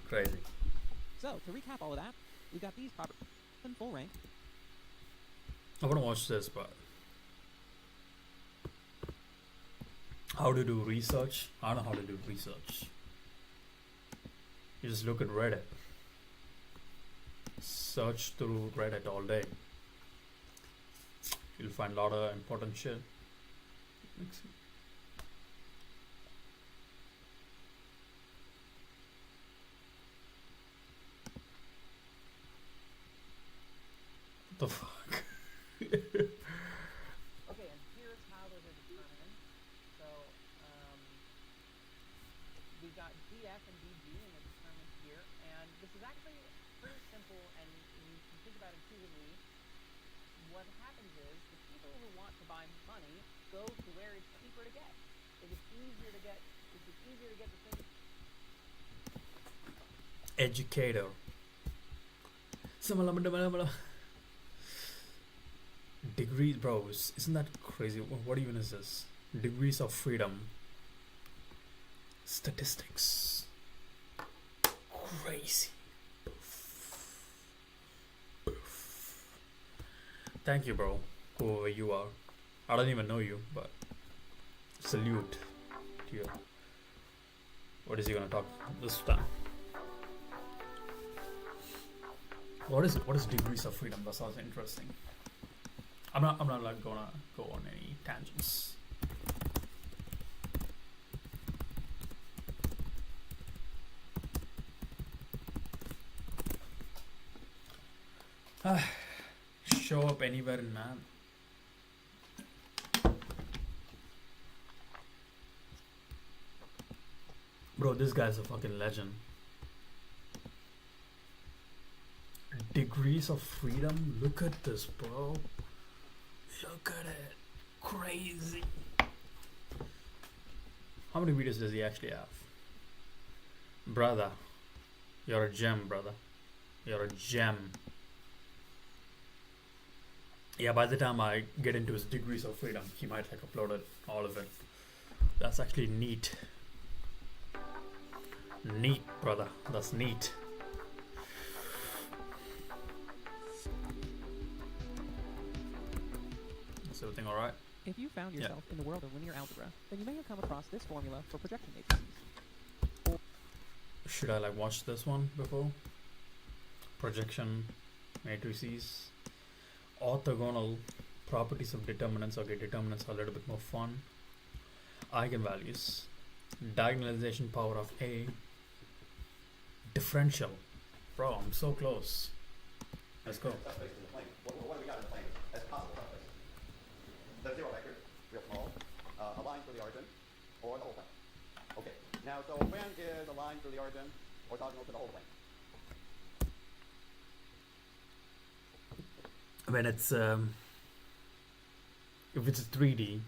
A: Crazy.
C: So to recap all of that, we've got these properties in full rank.
A: I want to watch this, but how to do research? I don't know how to do research. You just look at Reddit. Search through Reddit all day. You'll find a lot of important shit. What the fuck?
C: Okay, and here's how those are determined. So, we've got DF and DG, and they're determined here. And this is actually pretty simple, and you can think about it intuitively. What happens is, the people who want to buy money go to where it's cheaper to get. If it's easier to get the thing.
A: Educator. Degrees, bro. Isn't that crazy? What even is this? Degrees of freedom. Statistics. Crazy. Thank you, bro. Whoever you are. I don't even know you, but salute to you. What is he gonna talk this time? What is degrees of freedom? That sounds interesting. I'm not like gonna go on any tangents. Show up anywhere in man. Bro, this guy's a fucking legend. Degrees of freedom? Look at this, bro. Look at it. Crazy. How many videos does he actually have? Brother. You're a gem, brother. You're a gem. Yeah, by the time I get into his degrees of freedom, he might like uploaded all of it. That's actually neat. Neat, brother. That's neat. Is everything alright?
C: If you found yourself in the world of linear algebra, then you may have come across this formula for projection matrices.
A: Should I like watch this one before? Projection matrices. Orthogonal properties of determinants. Okay, determinants are a little bit more fun. Eigenvalues. Diagonalization power of A. Differential. Bro, I'm so close. Let's go.
B: Subspace in the plane. What do we got in the plane as possible subspace? The zero vector, real small, a line through the origin, or the whole plane. Okay. Now, so when is a line through the origin orthogonal to the whole plane?
A: When it's if it's a 3D,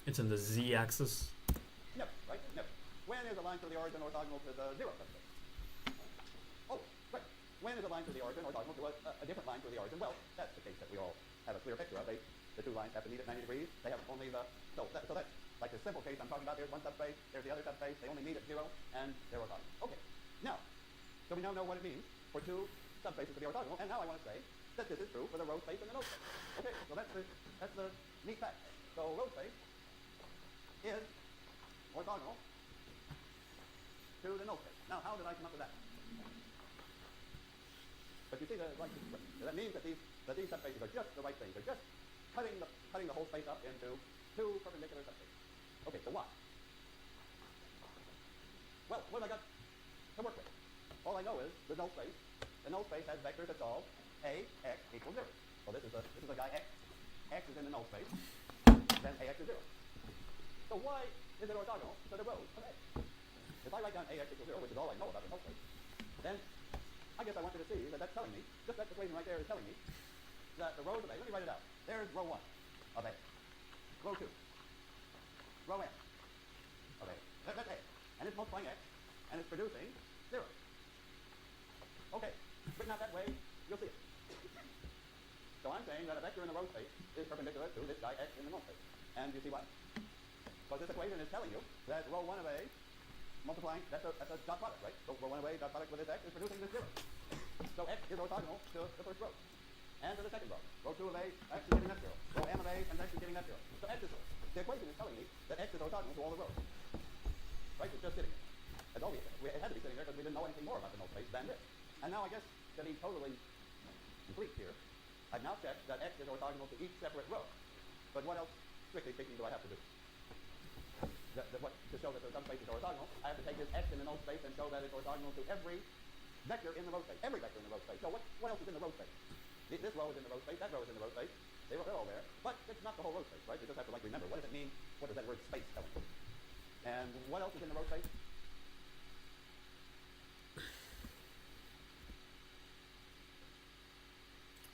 A: it's in the z-axis.
B: No, right? No. When is a line through the origin orthogonal to the zero subspace? Oh, right. When is a line through the origin orthogonal to a different line through the origin? Well, that's the case that we all have a clear picture of. The two lines have to meet at 90 degrees. They have only the so that's like the simple case I'm talking about. There's one subspace, there's the other subspace. They only meet at 0, and they're orthogonal. Okay. Now, so we now know what it means for two subspaces to be orthogonal, and now I want to say that this is true for the row space and the null space. Okay, so that's the neat fact. So row space is orthogonal to the null space. Now, how did I come up with that? But you see that that means that these subspaces are just the right thing. They're just cutting the whole space up into two perpendicular subspaces. Okay, so why? Well, what have I got to work with? All I know is the null space. The null space has vectors that solve A, x equals 0. So this is a guy x. X is in the null space. Then Ax is 0. So why is it orthogonal to the rows of A? If I write down Ax equals 0, which is all I know about the null space, then I guess I want you to see that that's telling me, just that equation right there is telling me that the rows of A, let me write it out. There's row 1 of A. Row 2. Row n of A. That's A. And it's multiplying x, and it's producing 0. Okay. Written out that way, you'll see it. So I'm saying that a vector in the row space is perpendicular to this guy x in the null space. And you see why? Because this equation is telling you that rho 1 of A multiplying, that's a dot product, right? So rho 1 of A dot product with this x is producing this 0. So x is orthogonal to the first row. And to the second row. Rho 2 of A actually giving that 0. Rho m of A and actually giving that 0. So x is 0. The equation is telling me that x is orthogonal to all the rows. Right? It's just sitting there. That's all it had to be sitting there because we didn't know anything more about the null space than this. And now I guess to be totally complete here, I've now checked that x is orthogonal to each separate row. But what else, strictly speaking, do I have to do? To show that the subspace is orthogonal, I have to take this x in the null space and show that it's orthogonal to every vector in the row space. Every vector in the row space. So what else is in the row space? This row is in the row space, that row is in the row space. They're all there. But it's not the whole row space, right? You just have to remember, what does it mean? What does that word space tell you? And what else is in the row space?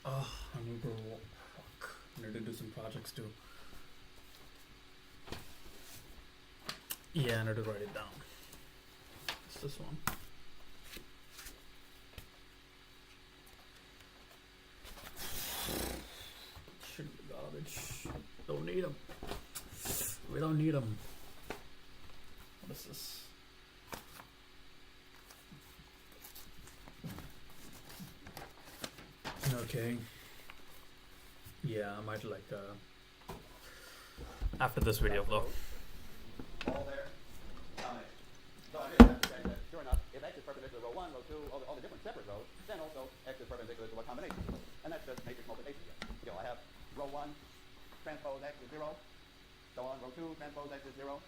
A: Oh, I need to fuck. I need to do some projects too. Yeah, I need to write it down. It's this one. Shouldn't be garbage. Don't need them. We don't need them. What is this? Okay. Yeah, I might like after this video though.
B: All there. So I really have to check that, sure enough, if x is perpendicular to row 1, row 2, all the different separate rows, then also x is perpendicular to a combination. And that's just matrix multiplication again. You know, I have row 1 transpose x is 0, so on, row 2 transpose x is 0.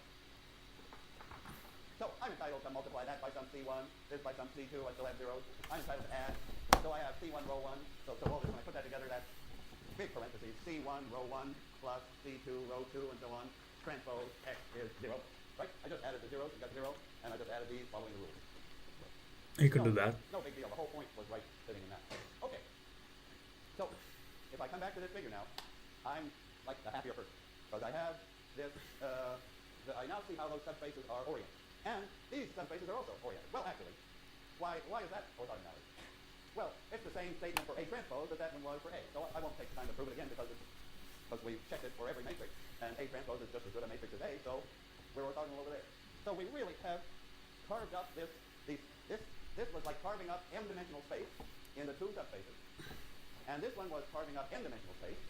B: So I'm entitled to multiply that by some C1, this by some C2, I still have zeros. I'm entitled to add, so I have C1 row 1, so all this, when I put that together, that's big parentheses, C1 row 1 plus C2 row 2 and so on, transpose x is 0, right? I just added the zeros, you got 0, and I just added these following the rules.
A: You can do that.
B: No big deal, the whole point was right sitting in that. Okay, so if I come back to this figure now, I'm like a happier person, because I have this, I now see how those subspaces are oriented. And these subspaces are also oriented. Well, actually, why is that orthogonality? Well, it's the same statement for A transpose as that one was for A. So I won't take the time to prove it again because we've checked it for every matrix, and A transpose is just as good a matrix as A, so we're orthogonal over there. So we really have carved up this was like carving up m-dimensional space into two subspaces. And this one was carving up n-dimensional space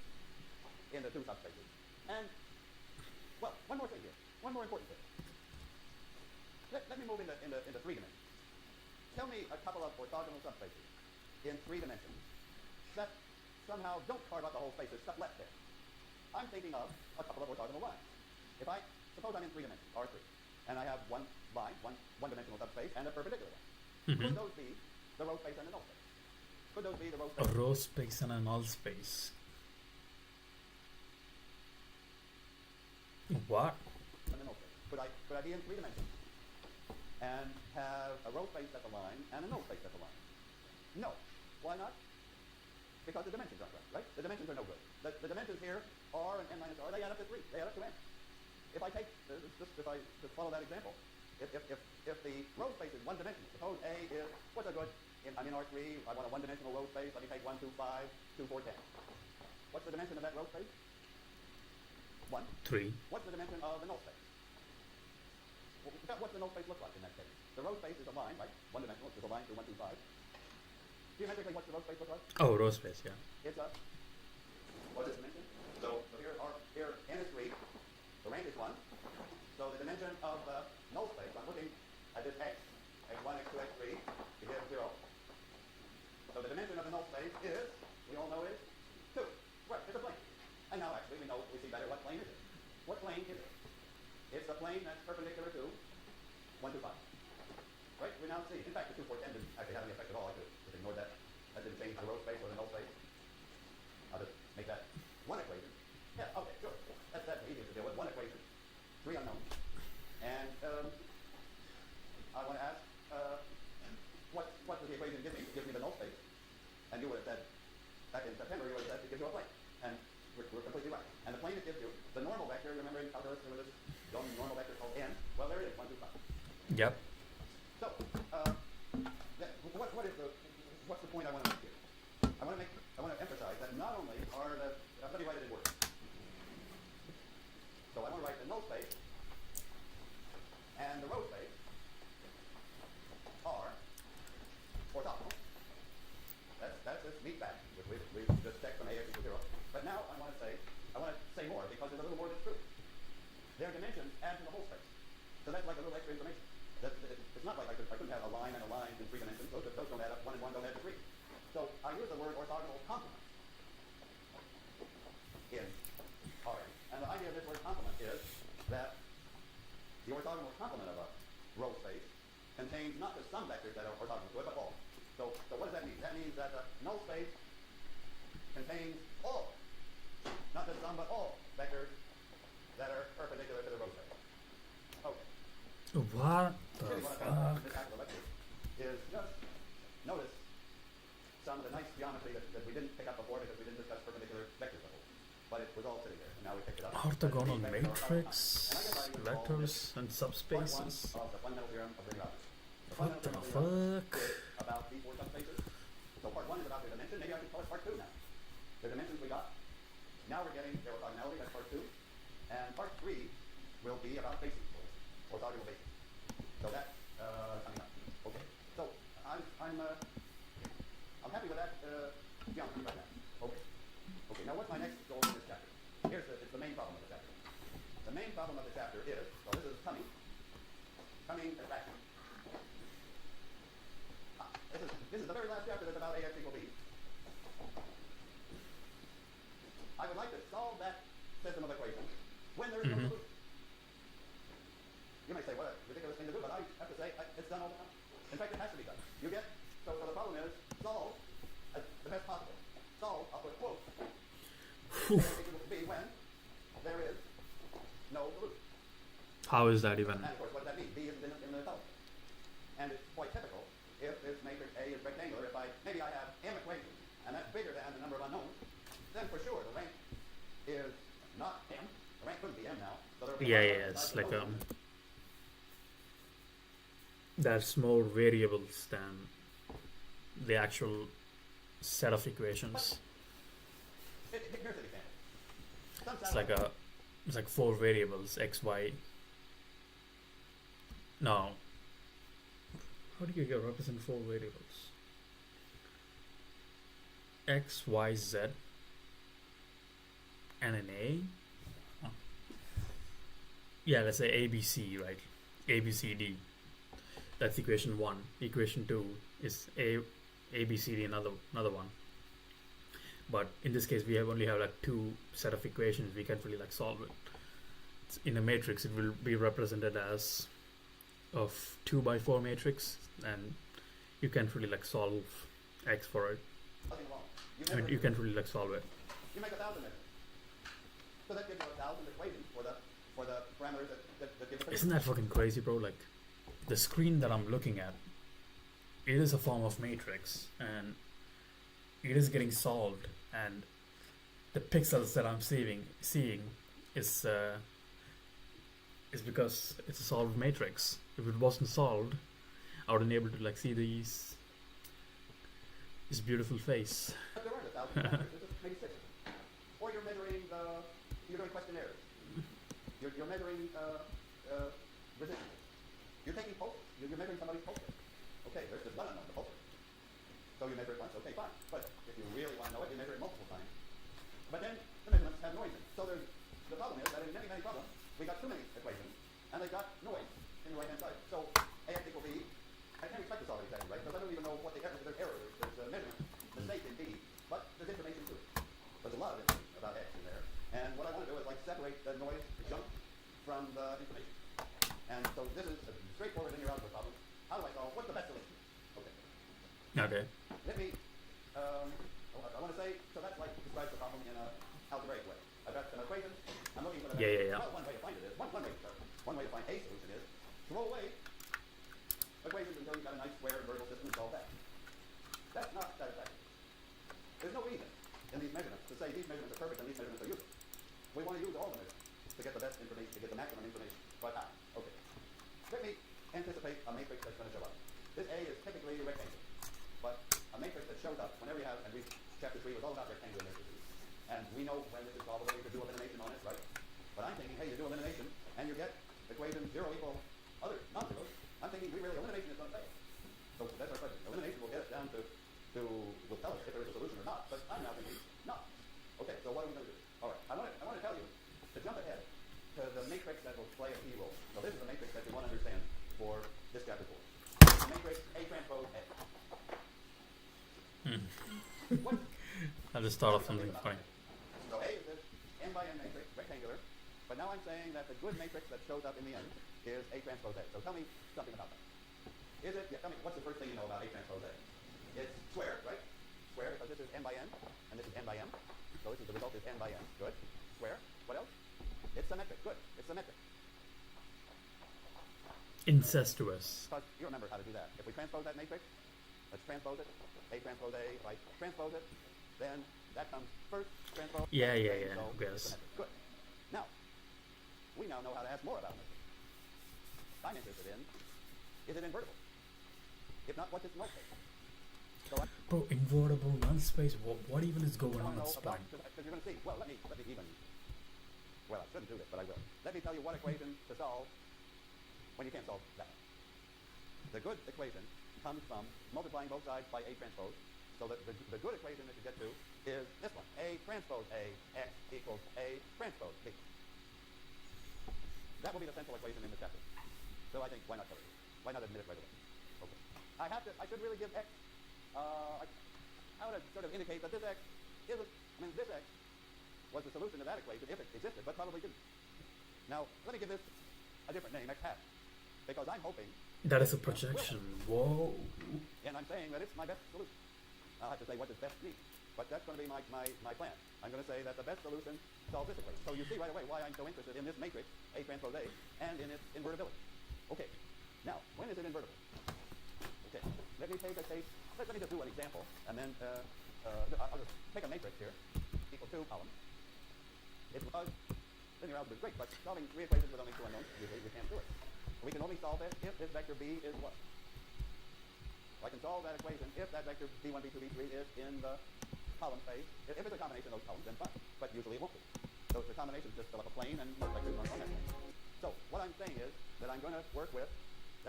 B: into two subspaces. And, well, one more thing here. One more important thing. Let me move into 3 dimensions. Tell me a couple of orthogonal subspaces in 3 dimensions that somehow don't carve out the whole space. There's stuff left there. I'm thinking of a couple of orthogonal lines. Suppose I'm in 3 dimensions, R3, and I have one line, one-dimensional subspace, and a perpendicular one. Could those be the row space and the null space? Could those be the row space?
A: A row space and a null space. What?
B: And the null space. Could I be in 3 dimensions and have a row space that's a line and a null space that's a line? No. Why not? Because the dimensions aren't right? The dimensions are no good. The dimensions here, r and n minus r, they add up to 3. They add up to n. If I take, if I just follow that example, if the row space is one-dimensional, suppose A is, what's a good, I'm in R3, I want a one-dimensional row space, let me take 1, 2, 5, 2, 4, 10. What's the dimension of that row space? 1.
A: 3.
B: What's the dimension of the null space? What's the null space look like in that case? The row space is a line, right? One-dimensional, it's just a line through 1, 2, 5. Geometrically, what's the row space look like?
A: Oh, row space, yeah.
B: It's a, what's its dimension? So here n is 3, the range is 1. So the dimension of the null space, I'm looking at this x, x1, x2, x3, to give 0. So the dimension of the null space is, we all know is 2. Right, it's a plane. And now actually we see better what plane is it. What plane is it? It's the plane that's perpendicular to 1, 2, 5. Right, we now see, in fact the 2, 4, 10 didn't actually have any effect at all. I could just ignore that. That didn't change the row space or the null space. I'll just make that one equation. Yeah, okay, sure. That's easy to deal with. One equation, 3 unknowns. And I want to ask, what does the equation give me? It gives me the null space. And you would have said, back in September, you would have said it gives you a plane. And we're completely right. And the plane it gives you, the normal vector, remember in calculus there was this normal vector called n? Well, there it is, 1, 2, 5.
A: Yep.
B: So, what's the point I want to make here? I want to emphasize that not only null space and the row space are orthogonal. That's this neat fact, which we've just checked from AX equals 0. But now I want to say more, because there's a little more that's true. Their dimensions add to the whole space. So that's like a little extra information. It's not like I couldn't have a line and a line in 3 dimensions. Those don't add up. 1 and 1 don't add to 3. So I use the word orthogonal complement in Rn. And the idea of this word complement is that the orthogonal complement of a row space contains not just some vectors that are orthogonal to it, but all. So what does that mean? That means that the null space contains all, not just some, but all vectors that are perpendicular to the row space. Okay.
A: What the
B: Really what
A: fuck?
B: I've done in this actual lecture is just notice some of the nice geometry that we didn't pick up before because we didn't discuss perpendicular vectors before. But it was all sitting there, and now we picked it up.
A: Orthogonal
B: But these vectors are
A: matrix,
B: orthogonal. And I guess I would call
A: vectors, and
B: this
A: subspaces.
B: part 1 of the fundamental theorem of linear algebra. The
A: What the
B: fundamental theorem
A: fuck?
B: is about these 4 subspaces. So part 1 is about their dimension. Maybe I should call it part 2 now. The dimensions we got. Now we're getting their orthogonality. That's part 2. And part 3 will be about bases, orthogonal bases. So that's coming up. Okay. So I'm happy with that geometry right now. Okay. Okay. Now what's my next goal in this chapter? It's the main problem of the chapter. The main problem of the chapter is, so this is coming attraction. This is the very last chapter that's about AX equal B. I would like to solve that system of equations when there is no solution. You may say, what a ridiculous thing to do, but I have to say, it's done all the time. In fact, it has to be done. You get, so the problem is, solve the best possible. Solve, I'll put quotes, AX equal B when there is no solution.
A: How is that even?
B: And of course, what does that mean? B isn't in the column. And it's quite typical if this matrix A is rectangular. Maybe I have m equations, and that's bigger than the number of unknowns, then for sure the rank is not m. The rank couldn't be m now. So there will be
A: It's like there's more variables than the actual set of equations.
B: Here's an example.
A: It's like 4 variables, x, y. No. How do you represent 4 variables? X, Y, Z, and an A. Oh. Yeah, let's say A, B, C, right? A, B, C, D. That's equation 1. Equation 2 is A, B, C, D, another one. But in this case, we only have like 2 set of equations. We can't really like solve it. In a matrix, it will be represented as of 2 by 4 matrix, and you can't really like solve X for it.
B: Nothing wrong.
A: You can't really like solve it.
B: You make 1,000 measures. So that gives you 1,000 equations for the parameters that give us.
A: Isn't that fucking crazy, bro? Like, the screen that I'm looking at, it is a form of matrix, and it is getting solved, and the pixels that I'm seeing is because it's a solved matrix. If it wasn't solved, I wouldn't be able to like see this beautiful face.
B: But there aren't 1,000 parameters. There's just maybe 6. Or you're measuring you're doing questionnaires. You're measuring resistance. You're taking pulses. You're measuring somebody's pulse rate. Okay, there's just one unknown, the pulse rate. So you measure it once. Okay, fine. But if you really want to know it, you measure it multiple times. But then the measurements have noise in it. So the problem is that in many, many problems, we got too many equations, and they've got noise in the right-hand side. So AX equal B, I can't expect to solve it exactly right, because I don't even know what the error is. There's error, there's a measurement mistake in B, but there's information too. There's a lot of information about X in there. And what I want to do is like separate the noise, the junk, from the information. And so this is a straightforward linear algebra problem. How do I solve? What's the best solution? Okay.
A: Okay.
B: Let me, I want to say, so that's like describes the problem in an algebraic way. I've got some equations. I'm looking for the best.
A: Yeah.
B: Well, one way to find it is, one way to start. One way to find a solution is throw away equations until you've got a nice square invertible system and solve that. That's not satisfactory. There's no reason in these measurements to say these measurements are perfect and these measurements are useful. We want to use all the measurements to get the best information, to get the maximum information. But how? Okay. Let me anticipate a matrix that's going to show up. This A is typically rectangular, but a matrix that shows up whenever you have, and chapter 3 was all about rectangular matrices. And we know when this is solvable, you could do elimination on it, right? But I'm thinking, hey, you do elimination, and you get equation 0 equal other non-zeros, I'm thinking really elimination is going to fail. So that's our question. Elimination will get it down to will tell us if there is a solution or not, but I'm now thinking not. Okay, so what are we going to do? All right, I want to tell you to jump ahead to the matrix that will play a key role. So this is the matrix that you want to understand for this chapter 4. The matrix A transpose A. What?
A: I just thought of something funny.
B: So A is this n by n matrix, rectangular, but now I'm saying that the good matrix that shows up in the end is A transpose A. So tell me something about that. Is it, tell me, what's the first thing you know about A transpose A? It's squared, right? Square, because this is n by n, and this is n by m. So the result is n by n. Good. Square. What else? It's symmetric. Good. It's symmetric.
A: Incestuous.
B: Because you remember how to do that. If we transpose that matrix, let's transpose it. A transpose A. If I transpose it, then that comes first. Transpose.
A: Yeah.
B: So
A: Yes.
B: it's symmetric. Good. Now, we now know how to ask more about matrix. I'm interested in, is it invertible? If not, what's its null space? So
A: Bro, invertible, null space. What even is going on at this point?
B: Because you're going to see. Well, let me even. Well, I shouldn't do this, but I will. Let me tell you what equation to solve when you can't solve that. The good equation comes from multiplying both sides by A transpose. So that the good equation that you get to is this one: A transpose A x equals A transpose B. That will be the central equation in the chapter. So I think why not cover it? Why not admit it right away? Okay. I should really give x. I would sort of indicate that this x isn't. I mean, this x was the solution to that equation if it existed, but probably didn't. Now, let me give this a different name, x hat, because I'm hoping.
A: That is a projection. Whoa.
B: And I'm saying that it's my best solution. I'll have to say what does best mean, but that's going to be my plan. I'm going to say that the best solution solves this equation. So you see right away why I'm so interested in this matrix, A transpose A, and in its invertibility. Okay. Now, when is it invertible? Okay. Let me take a case. Let me just do an example, and then I'll just take a matrix here, equal to column. It was linear algebra is great, but solving 3 equations with only 2 unknowns, usually we can't do it. We can only solve it if this vector b is what? I can solve that equation if that vector b1, b2, b3 is in the column space. If it's a combination of those columns, then fine. But usually it won't be. So the combinations just fill up a plane and most vectors run on that plane. So what I'm saying is that I'm going to work with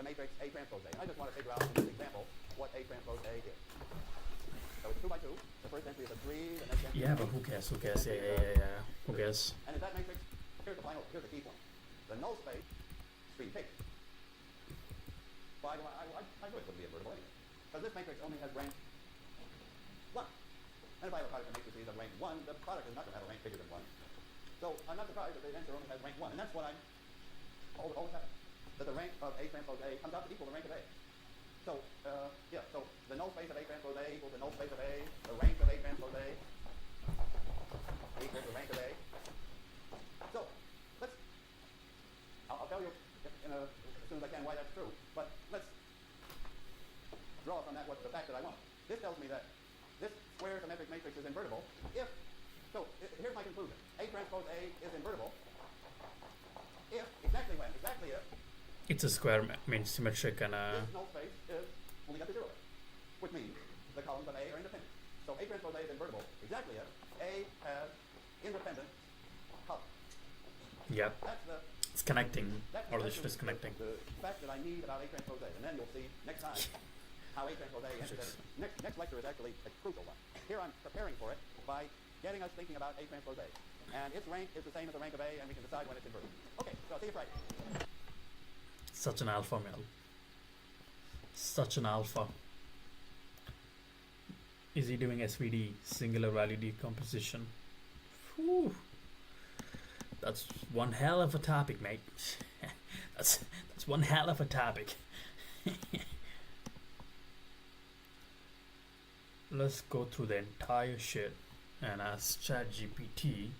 B: the matrix A transpose A. And I just want to figure out in this example what A transpose A is. So it's 2 by 2. The first entry is a 3. The next entry
A: Yeah, but who cares? Who cares? Yeah. Who cares?
B: And in that matrix, here's the key point. The null space, stream K. Well, I knew it wouldn't be invertible anyway. Because this matrix only has rank 1. And if I have a product of matrices of rank 1, the product is not going to have a rank bigger than 1. So I'm not surprised that the answer only has rank 1. And that's what I'm always having. That the rank of A transpose A comes out to equal the rank of A. So, so the null space of A transpose A equals the null space of A, the rank of A transpose A equals the rank of A. So, I'll tell you as soon as I can why that's true, but let's draw from that what's the fact that I want. This tells me that this square symmetric matrix is invertible if, so here's my conclusion. A transpose A is invertible if, exactly if,
A: It's a square, symmetric and
B: this null space is only got the 0 there, which means the columns of A are independent. So A transpose A is invertible exactly if A has independent columns.
A: Yep.
B: That's
A: It's connecting, or the shit is connecting.
B: the fact that I need about A transpose A, and then you'll see next time how A transpose A enters everything. Next lecture is actually a crucial one. Here I'm preparing for it by getting us thinking about A transpose A. And its rank is the same as the rank of A, and we can decide when it's invertible. Okay, so I'll see you Friday.
A: Such an alpha male. Such an alpha. Is he doing SVD, singular value decomposition? Whew. That's one hell of a topic, mate. that's one hell of a topic. Let's go through the entire shit and ask ChatGPT.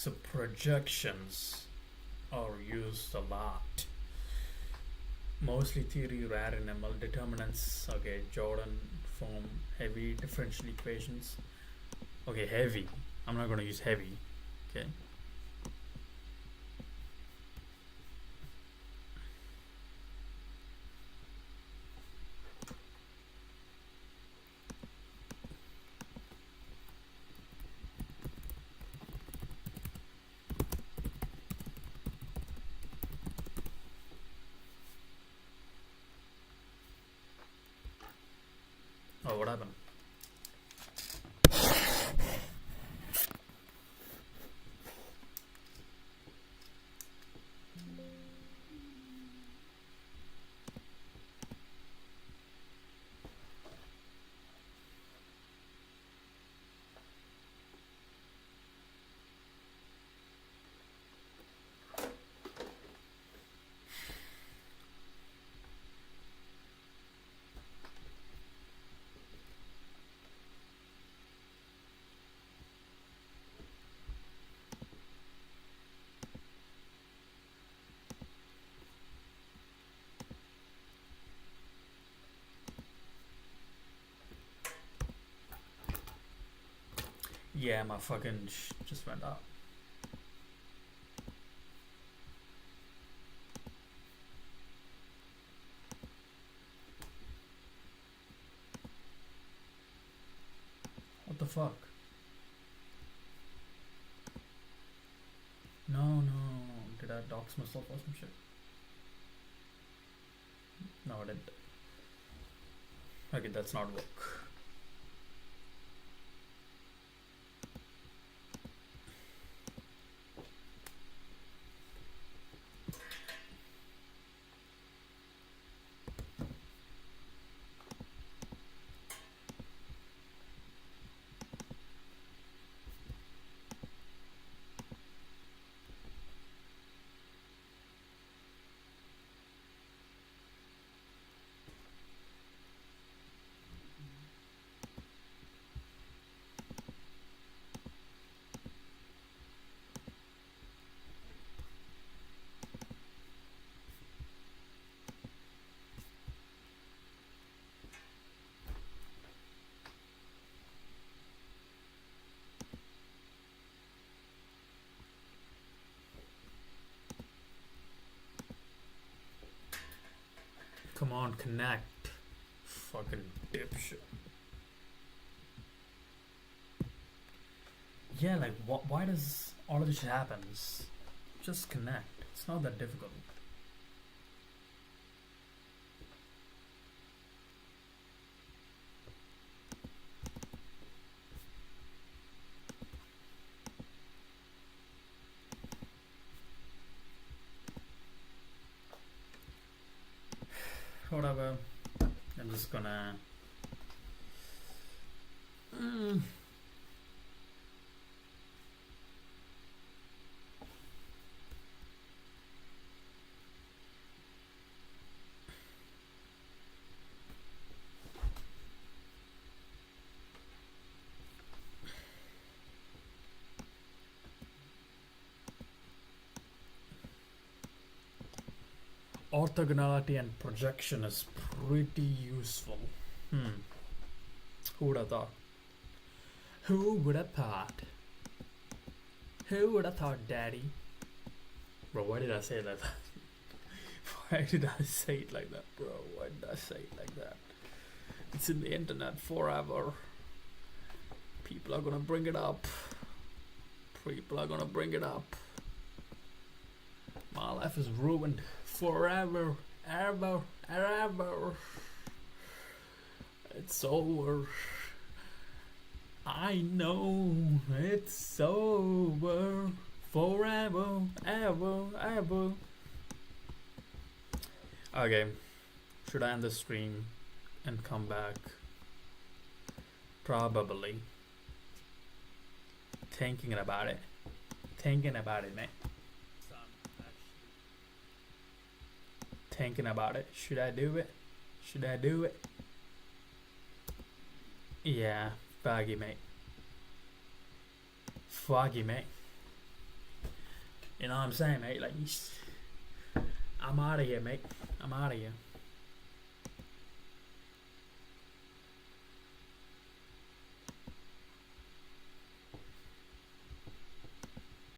A: So projections are used a lot. Mostly theory, rare in ML, determinants, okay, Jordan form, heavy differential equations. Okay, heavy. I'm not gonna use heavy. Okay. Oh, what happened? Yeah, my fucking just went up. What the fuck? No. Did I dox myself or some shit? No, I didn't. Okay, that's not work. Come on, connect. Fucking dipshit. Yeah, like, why does all of this shit happens? Just connect. It's not that difficult. Whatever. I'm just gonna. Orthogonality and projection is pretty useful. Who would have thought? Who would have thought? Who would have thought, Daddy? Bro, why did I say that? Why did I say it like that, bro? Why did I say it like that? It's in the internet forever. People are gonna bring it up. People are gonna bring it up. My life is ruined forever, ever. It's over. I know it's over forever, ever. Okay, should I end the stream and come back? Probably. Thinking about it, man. Thinking about it. Should I do it? Yeah, foggy, mate. You know what I'm saying, mate? Like, I'm out of here, mate. I'm out of here.